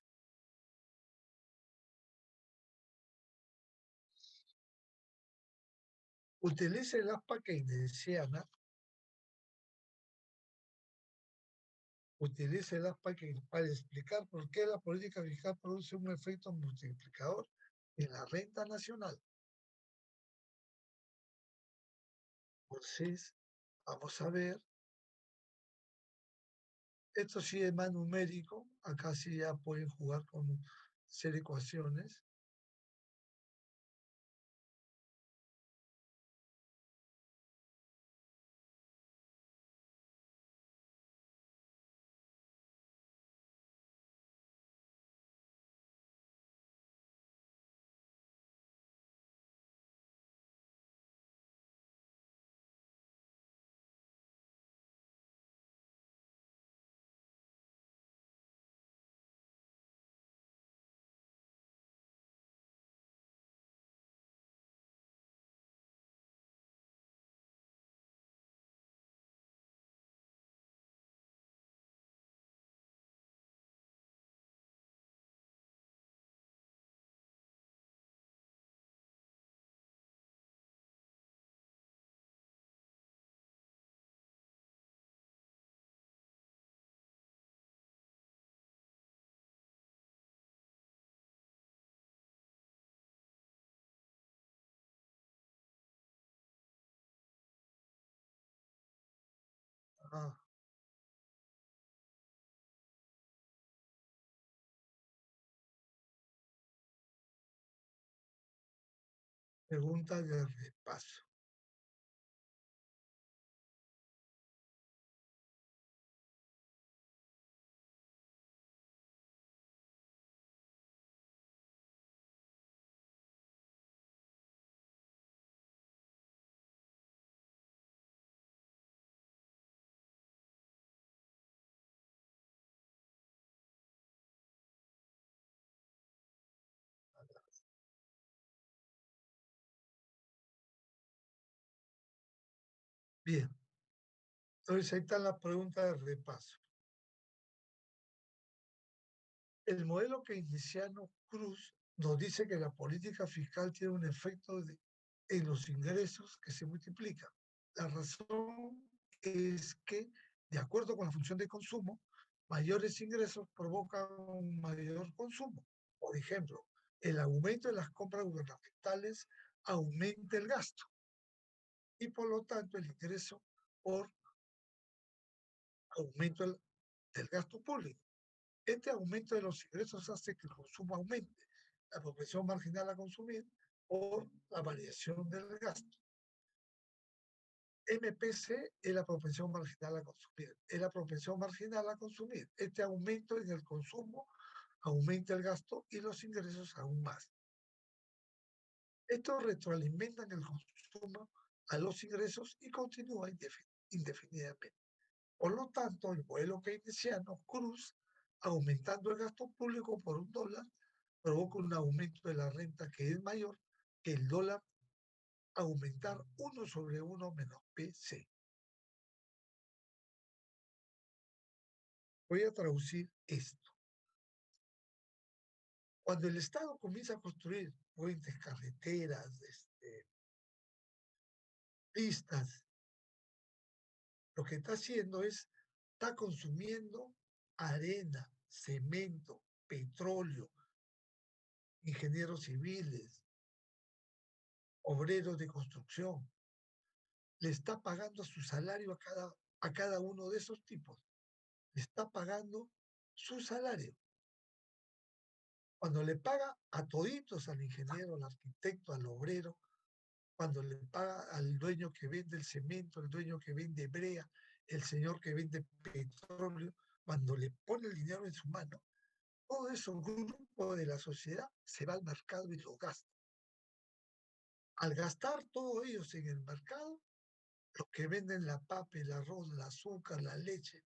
Utilice el aspa keynesiana, utilice el aspa para explicar por qué la política fiscal produce un efecto multiplicador en la renta nacional. Entonces, vamos a ver. Esto sí es más numérico. Acá sí ya pueden jugar con hacer ecuaciones. Ah, Pregunta de repaso. Bien, entonces ahí está la pregunta de repaso. El modelo keynesiano Cruz nos dice que la política fiscal tiene un efecto en los ingresos que se multiplican. La razón es que, de acuerdo con la función de consumo, mayores ingresos provocan un mayor consumo. Por ejemplo, el aumento de las compras gubernamentales aumenta el gasto y por lo tanto el ingreso por aumento del gasto público. Este aumento de los ingresos hace que el consumo aumente, la propensión marginal a consumir por la variación del gasto. MPC es la propensión marginal a consumir. Es la propensión marginal a consumir. Este aumento en el consumo aumenta el gasto y los ingresos aún más. Esto retroalimenta en el consumo a los ingresos y continúa indefinidamente. Por lo tanto, el modelo keynesiano Cruz, aumentando el gasto público por $1, provoca un aumento de la renta que es mayor que el dólar aumentar 1/1 menos PC. Voy a traducir esto. Cuando el Estado comienza a construir puentes, carreteras, pistas, lo que está haciendo está consumiendo arena, cemento, petróleo, ingenieros civiles, obreros de construcción. Le está pagando su salario a cada uno de esos tipos. Le está pagando su salario. Cuando le paga a toditos, al ingeniero, al arquitecto, al obrero, cuando le paga al dueño que vende el cemento, el dueño que vende brea, el señor que vende petróleo, cuando le pone el dinero en su mano, todo eso, un grupo de la sociedad se va al mercado y lo gasta. Al gastar todos ellos en el mercado, los que venden la papa, el arroz, el azúcar, la leche,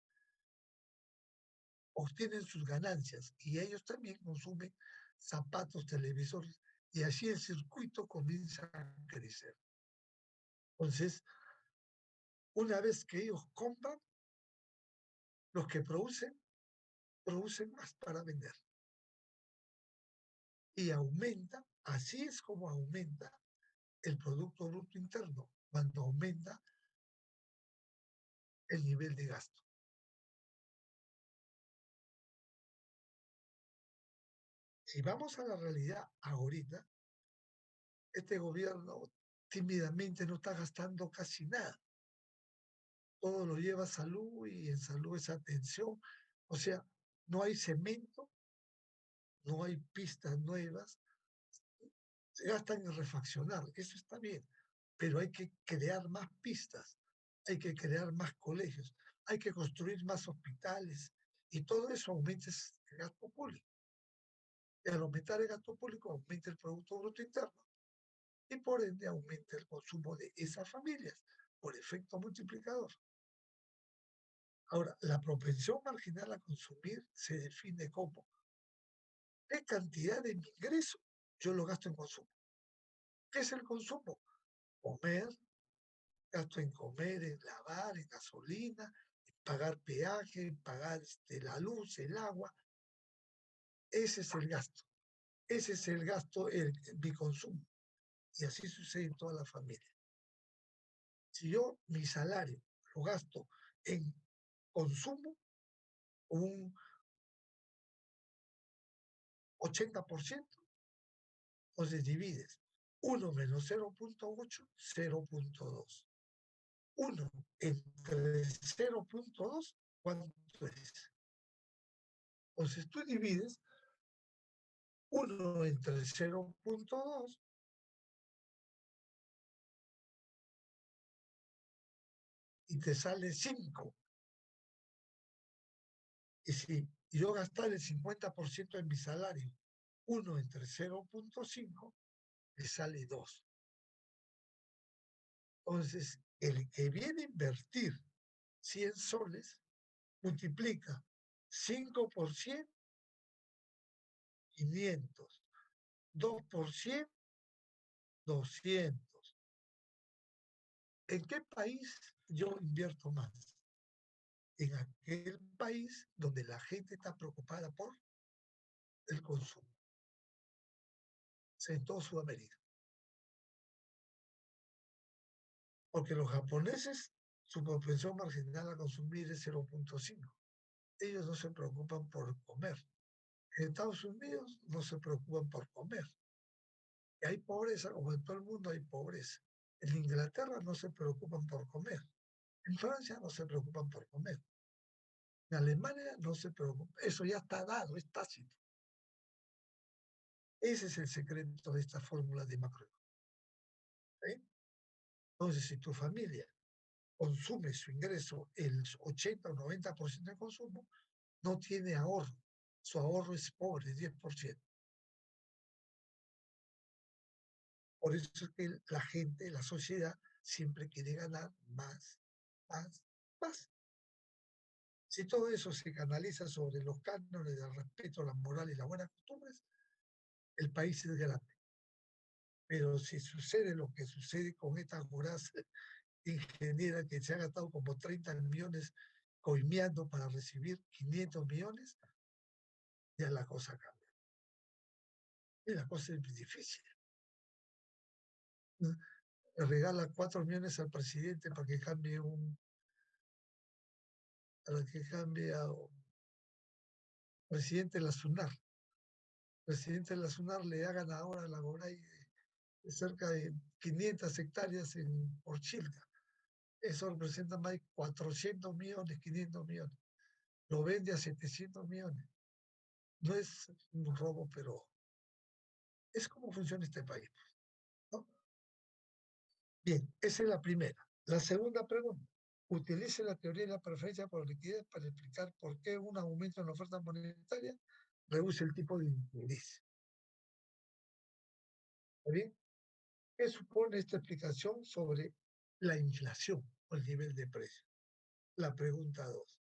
obtienen sus ganancias y ellos también consumen zapatos, televisores, y así el circuito comienza a crecer. Entonces, una vez que ellos compran, los que producen más para vender. Y aumenta, así es como aumenta el Producto Bruto Interno, cuando aumenta el nivel de gasto. Si vamos a la realidad ahorita, este gobierno tímidamente no está gastando casi nada. Todo lo lleva a salud y en salud es atención. O sea, no hay cemento, no hay pistas nuevas, se gastan en refaccionar, eso está bien, pero hay que crear más pistas, hay que crear más colegios, hay que construir más hospitales y todo eso aumenta el gasto público. Y al aumentar el gasto público aumenta el Producto Bruto Interno y por ende aumenta el consumo de esas familias por efecto multiplicador. Ahora, la propensión marginal a consumir se define como qué cantidad de mi ingreso yo lo gasto en consumo. ¿Qué es el consumo? Comer, gasto en comer, en lavar, en gasolina, en pagar peaje, en pagar la luz, el agua. Ese es el gasto. Ese es el gasto, mi consumo. Y así sucede en toda la familia. Si yo mi salario lo gasto en consumo, un 80%, entonces divides 1 menos 0.8, 0.2. 1 entre 0.2, ¿cuánto es? Entonces tú divides 1 entre 0.2 y te sale 5. Y si yo gastar el 50% de mi salario, 1 entre 0.5, me sale 2. Entonces, el que viene a invertir 100 soles, multiplica 5 por 100, 500. 2 por 100, 200. ¿En qué país yo invierto más? En aquel país donde la gente está preocupada por el consumo. O sea, en toda Sudamérica. Porque los japoneses, su propensión marginal a consumir es 0.5. Ellos no se preocupan por comer. En Estados Unidos no se preocupan por comer. Y hay pobreza, como en todo el mundo hay pobreza. En Inglaterra no se preocupan por comer. En Francia no se preocupan por comer. En Alemania no se preocupan. Eso ya está dado, es tácito. Ese es el secreto de esta fórmula de macroeconomía. ¿Sí? Entonces, si tu familia consume su ingreso el 80 o 90% de consumo, no tiene ahorro. Su ahorro es pobre, 10%. Por eso es que la gente, la sociedad, siempre quiere ganar más, más, más. Si todo eso se canaliza sobre los cánones del respeto, la moral y las buenas costumbres, el país es grande. Pero si sucede lo que sucede con esta voraz ingeniera que se ha gastado como 30 millones coimeando para recibir 500 millones, ya la cosa cambia. Y la cosa es difícil. Le regala 4 millones al presidente para que cambie a presidente de la SUNAR. Presidente de la SUNAR le hagan ahora la Goray de cerca de 500 hectáreas en Porchilca. Eso representa más de 400 millones, 500 millones. Lo vende a 700 millones. No es un robo, pero es como funciona este país, ¿no? Bien, esa es la primera. La segunda pregunta. Utilice la teoría de la preferencia por liquidez para explicar por qué un aumento en la oferta monetaria reduce el tipo de interés. ¿Está bien? ¿Qué supone esta explicación sobre la inflación o el nivel de precio? La pregunta 2.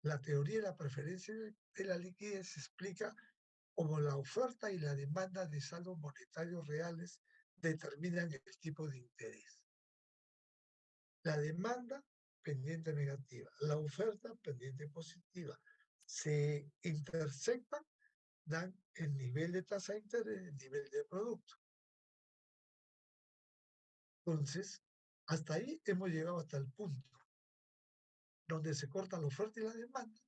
La teoría de la preferencia de la liquidez explica cómo la oferta y la demanda de saldos monetarios reales determinan el tipo de interés. La demanda, pendiente negativa. La oferta, pendiente positiva. Se intersectan, dan el nivel de tasa de interés, el nivel de producto. Entonces, hasta ahí hemos llegado hasta el punto donde se corta la oferta y la demanda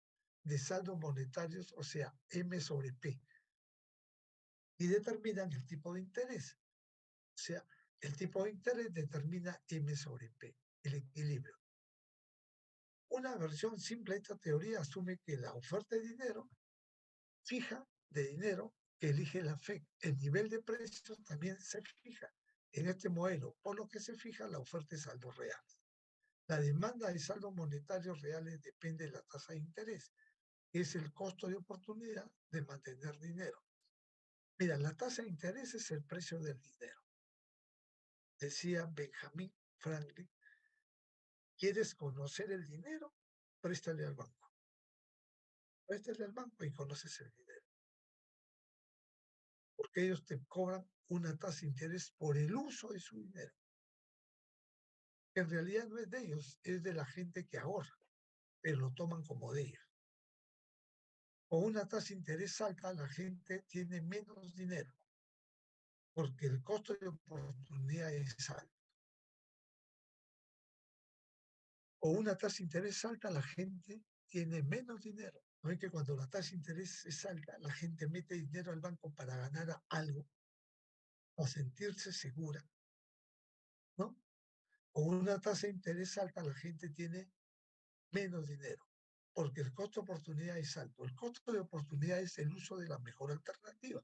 de saldos monetarios, o sea, M sobre P, y determinan el tipo de interés. O sea, el tipo de interés determina M sobre P, el equilibrio. Una versión simple de esta teoría asume que la oferta de dinero fija de dinero que elige la FED. El nivel de precios también se fija en este modelo, por lo que se fija la oferta de saldos reales. La demanda de saldos monetarios reales depende de la tasa de interés, que es el costo de oportunidad de mantener dinero. Mira, la tasa de interés es el precio del dinero. Decía Benjamin Franklin, ¿quieres conocer el dinero? Préstale al banco. Préstale al banco y conoces el dinero. Porque ellos te cobran una tasa de interés por el uso de su dinero. Que en realidad no es de ellos, es de la gente que ahorra, pero lo toman como de ellos. Con una tasa de interés alta, la gente tiene menos dinero, porque el costo de oportunidad es alto. Con una tasa de interés alta, la gente tiene menos dinero. No es que cuando la tasa de interés es alta, la gente mete dinero al banco para ganar algo, para sentirse segura, ¿no? Con una tasa de interés alta, la gente tiene menos dinero, porque el costo de oportunidad es alto. El costo de oportunidad es el uso de la mejor alternativa.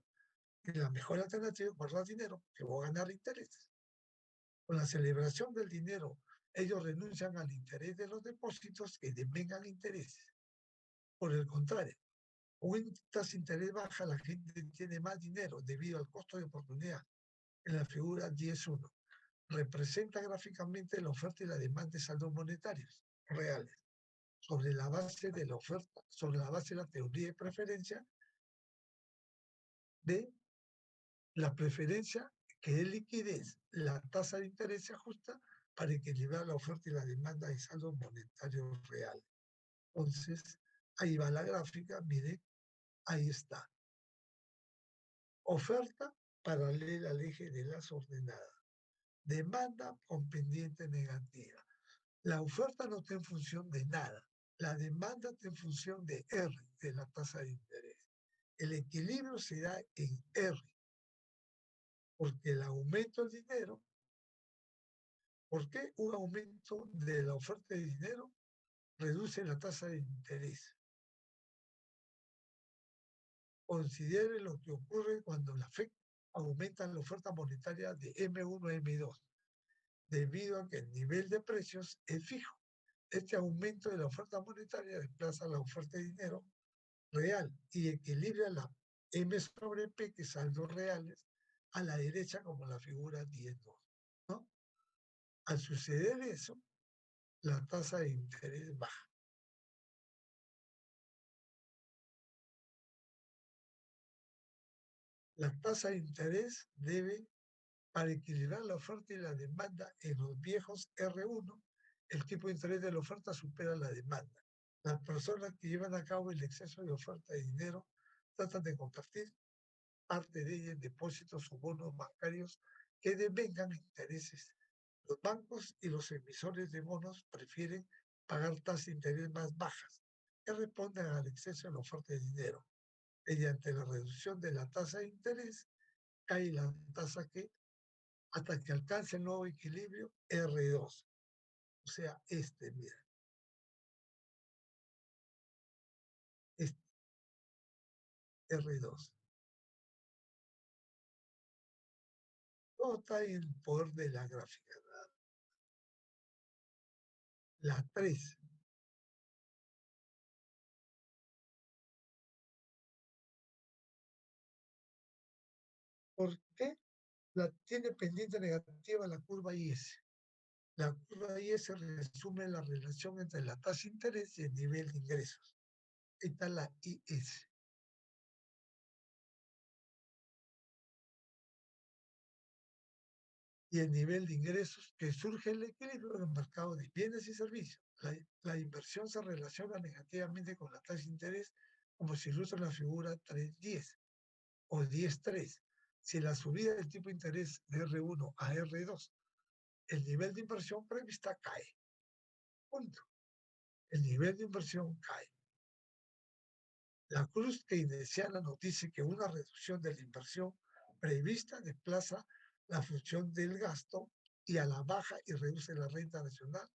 Y la mejor alternativa es guardar dinero, que voy a ganar intereses. Con la celebración del dinero, ellos renuncian al interés de los depósitos que devengan intereses. Por el contrario, con un tasa de interés baja, la gente tiene más dinero debido al costo de oportunidad. En la figura 10.1 representa gráficamente la oferta y la demanda de saldos monetarios reales sobre la base de la oferta, sobre la base de la teoría de preferencia de la preferencia que es liquidez, la tasa de interés se ajusta para equilibrar la oferta y la demanda de saldos monetarios reales. Entonces, ahí va la gráfica, mire, ahí está. Oferta paralela al eje de las ordenadas. Demanda con pendiente negativa. La oferta no está en función de nada. La demanda está en función de R, de la tasa de interés. El equilibrio se da en R, porque el aumento del dinero, ¿por qué un aumento de la oferta de dinero reduce la tasa de interés? Considere lo que ocurre cuando la FED aumenta la oferta monetaria de M1 a M2, debido a que el nivel de precios es fijo. Este aumento de la oferta monetaria desplaza la oferta de dinero real y equilibra la M sobre P, que saldos reales, a la derecha como la figura 10.2, ¿no? Al suceder eso, la tasa de interés baja. La tasa de interés debe, para equilibrar la oferta y la demanda en los viejos R1, el tipo de interés de la oferta supera la demanda. Las personas que llevan a cabo el exceso de oferta de dinero tratan de compartir parte de ella en depósitos o bonos bancarios que devengan intereses. Los bancos y los emisores de bonos prefieren pagar tasas de interés más bajas que responden al exceso de la oferta de dinero. Mediante la reducción de la tasa de interés, cae la tasa que hasta que alcance el nuevo equilibrio R2. O sea, mira, este R2. Todo está en el poder de la gráfica. La 3. ¿Por qué la tiene pendiente negativa la curva IS? La curva IS resume la relación entre la tasa de interés y el nivel de ingresos. Esta es la IS. Y el nivel de ingresos que surge el equilibrio en el mercado de bienes y servicios. La inversión se relaciona negativamente con la tasa de interés, como se ilustra en la figura 3.10 o 10.3. Si la subida del tipo de interés de R1 a R2, el nivel de inversión prevista cae. Punto. El nivel de inversión cae. La cruz keynesiana nos dice que una reducción de la inversión prevista desplaza la función del gasto y a la baja y reduce la renta nacional,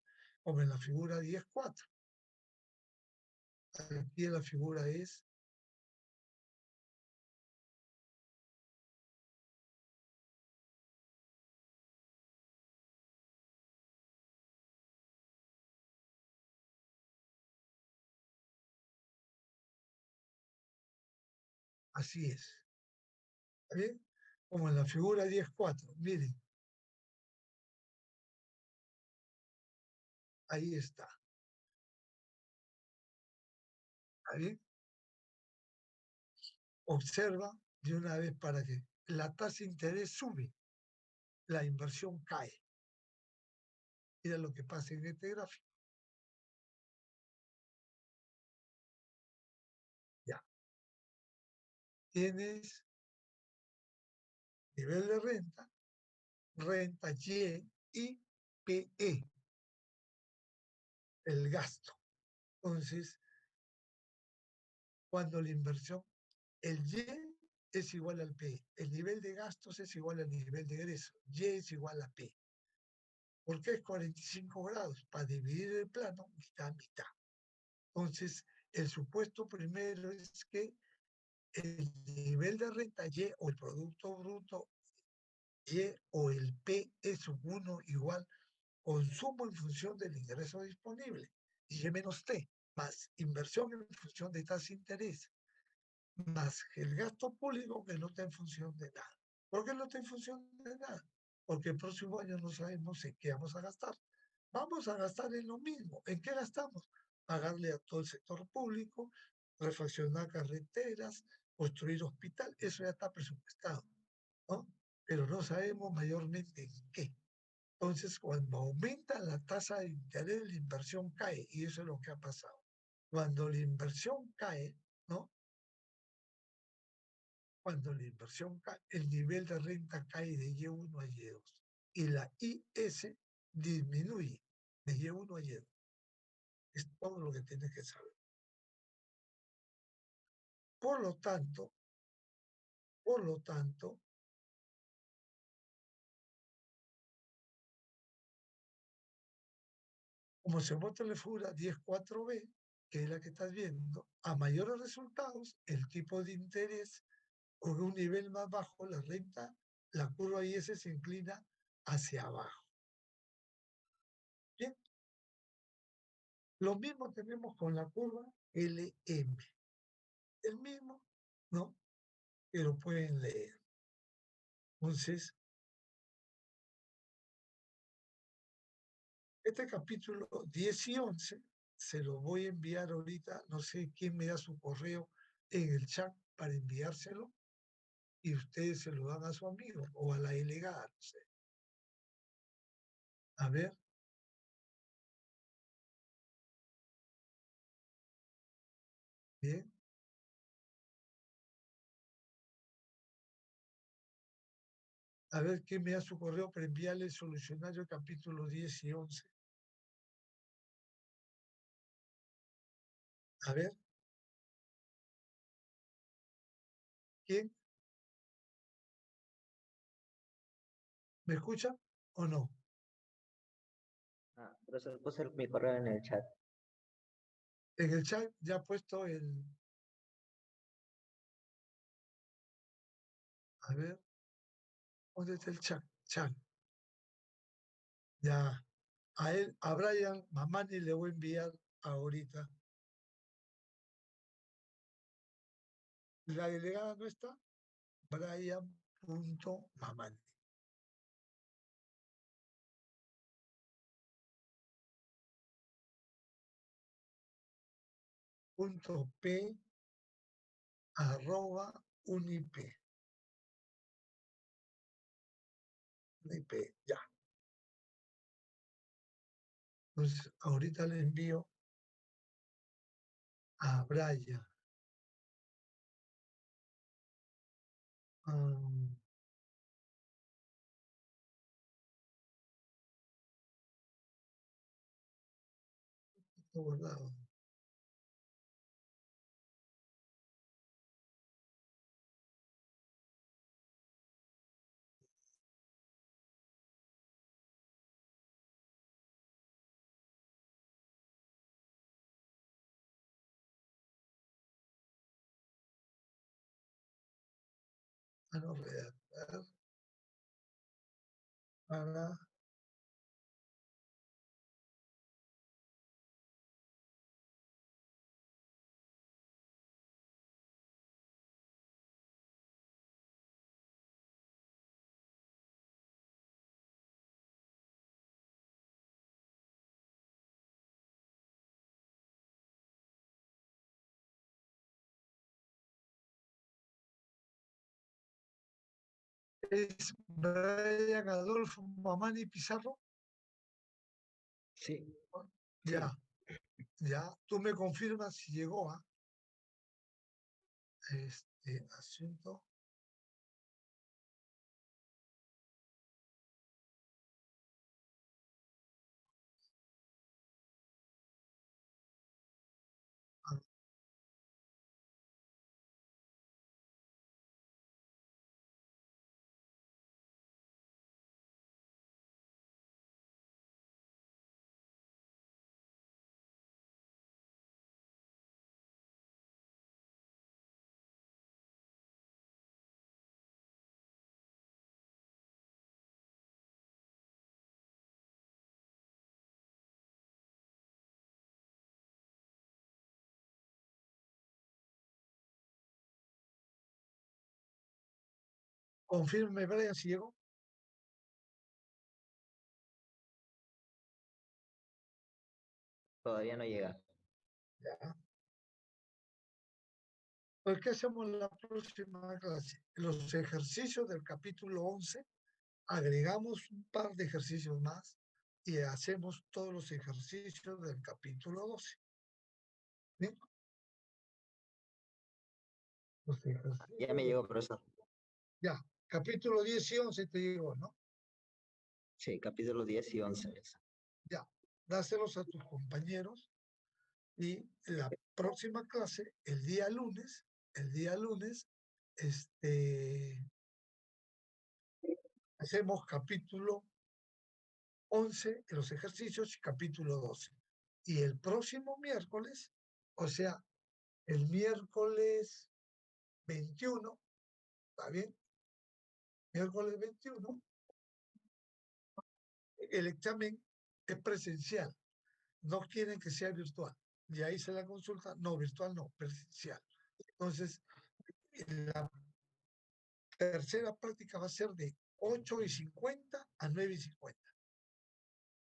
como en la figura 10.4. Aquí la figura es así es. ¿Está bien? Como en la figura 10.4. Miren, ahí está. ¿Está bien? Observa de una vez para que la tasa de interés sube, la inversión cae. Mira lo que pasa en este gráfico. Ya. Tienes nivel de renta, renta Y PE, el gasto. Entonces, cuando la inversión, el Y es igual al P, el nivel de gastos es igual al nivel de ingreso, Y es igual a P. ¿Por qué es 45 grados? Para dividir el plano mitad a mitad. Entonces, el supuesto primero es que el nivel nivel de renta Y o el Producto Bruto Y o el P es un 1 igual consumo en función del ingreso disponible, Y menos T, más inversión en función de tasa de interés, más el gasto público que no está en función de nada. ¿Por qué no está en función de nada? Porque el próximo año no sabemos en qué vamos a gastar. Vamos a gastar en lo mismo. ¿En qué gastamos? Pagarle a todo el sector público, refaccionar carreteras, construir hospital, eso ya está presupuestado, ¿no? Pero no sabemos mayormente en qué. Entonces, cuando aumenta la tasa de interés, la inversión cae, y eso es lo que ha pasado. Cuando la inversión cae, ¿no? Cuando la inversión cae, el nivel de renta cae de Y1 a Y2 y la IS disminuye de Y1 a Y2. Es todo lo que tienes que saber. Por lo tanto, como se vota la figura 10.4b, que es la que estás viendo, a mayores resultados, el tipo de interés con un nivel más bajo, la renta, la curva IS se inclina hacia abajo. Bien, lo mismo tenemos con la curva LM. El mismo, ¿no? Que lo pueden leer. Entonces, este capítulo 10 y 11 se lo voy a enviar ahorita, no sé quién me da su correo en el chat para enviárselo y ustedes se lo dan a su amigo o a la delegada, no sé. A ver. Bien. A ver quién me da su correo para enviarle el solucionario capítulo 10 y 11. A ver. ¿Quién? ¿Me escucha o no? Profesor, puse mi correo en el chat. En el chat ya ha puesto el... A ver, ¿dónde está el chat? Chat. Ya. A él, a Brian Mamani le voy a enviar ahorita. La delegada no está. Brian.mamani. .p arroba unip. Unip, ya. Entonces, ahorita le envío a Brian. Guardado. No, redactar para es Brian Adolfo Mamani Pizarro. Sí. Ya, ya. Tú me confirmas si llegó a este asunto. Confirme, Brian, si llegó. Todavía no llega. Ya. Pues, ¿qué hacemos en la próxima clase? Los ejercicios del capítulo 11, agregamos un par de ejercicios más y hacemos todos los ejercicios del capítulo 12. ¿Bien? Los ejercicios Ya me llegó, profesor. Ya, capítulo 10 y 11 te llegó, ¿no? Sí, capítulo 10 y 11. Ya, dáselos a tus compañeros y la próxima clase, el día lunes, hacemos capítulo 11 en los ejercicios y capítulo 12. Y el próximo miércoles, o sea, el miércoles 21, ¿está bien? Miércoles 21, el examen es presencial. No quieren que sea virtual. Y ahí se la consulta, no, virtual no, presencial. Entonces, la tercera práctica va a ser de 8:50 a 9:50.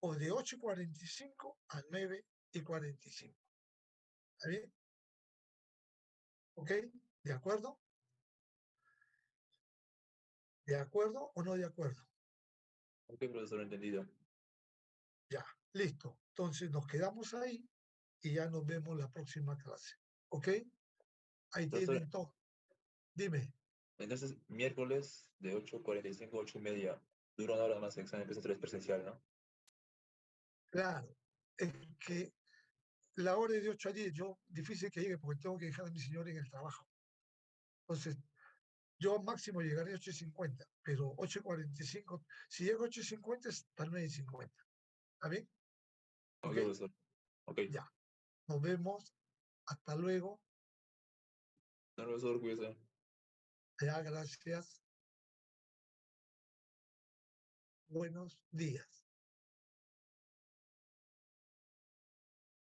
O de 8:45 a 9:45. ¿Está bien? ¿Ok? ¿De acuerdo? ¿De acuerdo o no de acuerdo? Ok, profesor, entendido. Ya, listo. Entonces nos quedamos ahí y ya nos vemos la próxima clase. ¿Ok? Ahí Profesor, tienen todo. Dime. entonces, miércoles de 8:45 a 8:30, dura una hora más el examen presencial, ¿no? Claro, es que la hora es de 8 a 10. Yo, difícil que llegue porque tengo que dejar a mi señor en el trabajo. Entonces, yo máximo llegaré a 8:50, pero 8:45, si llego a 8:50 es hasta 9:50. ¿Está bien? Ok, ¿Ok? profesor. Ok. Ya. Nos vemos. Hasta luego. No, profesor, cuídese. Ya, gracias. Buenos días.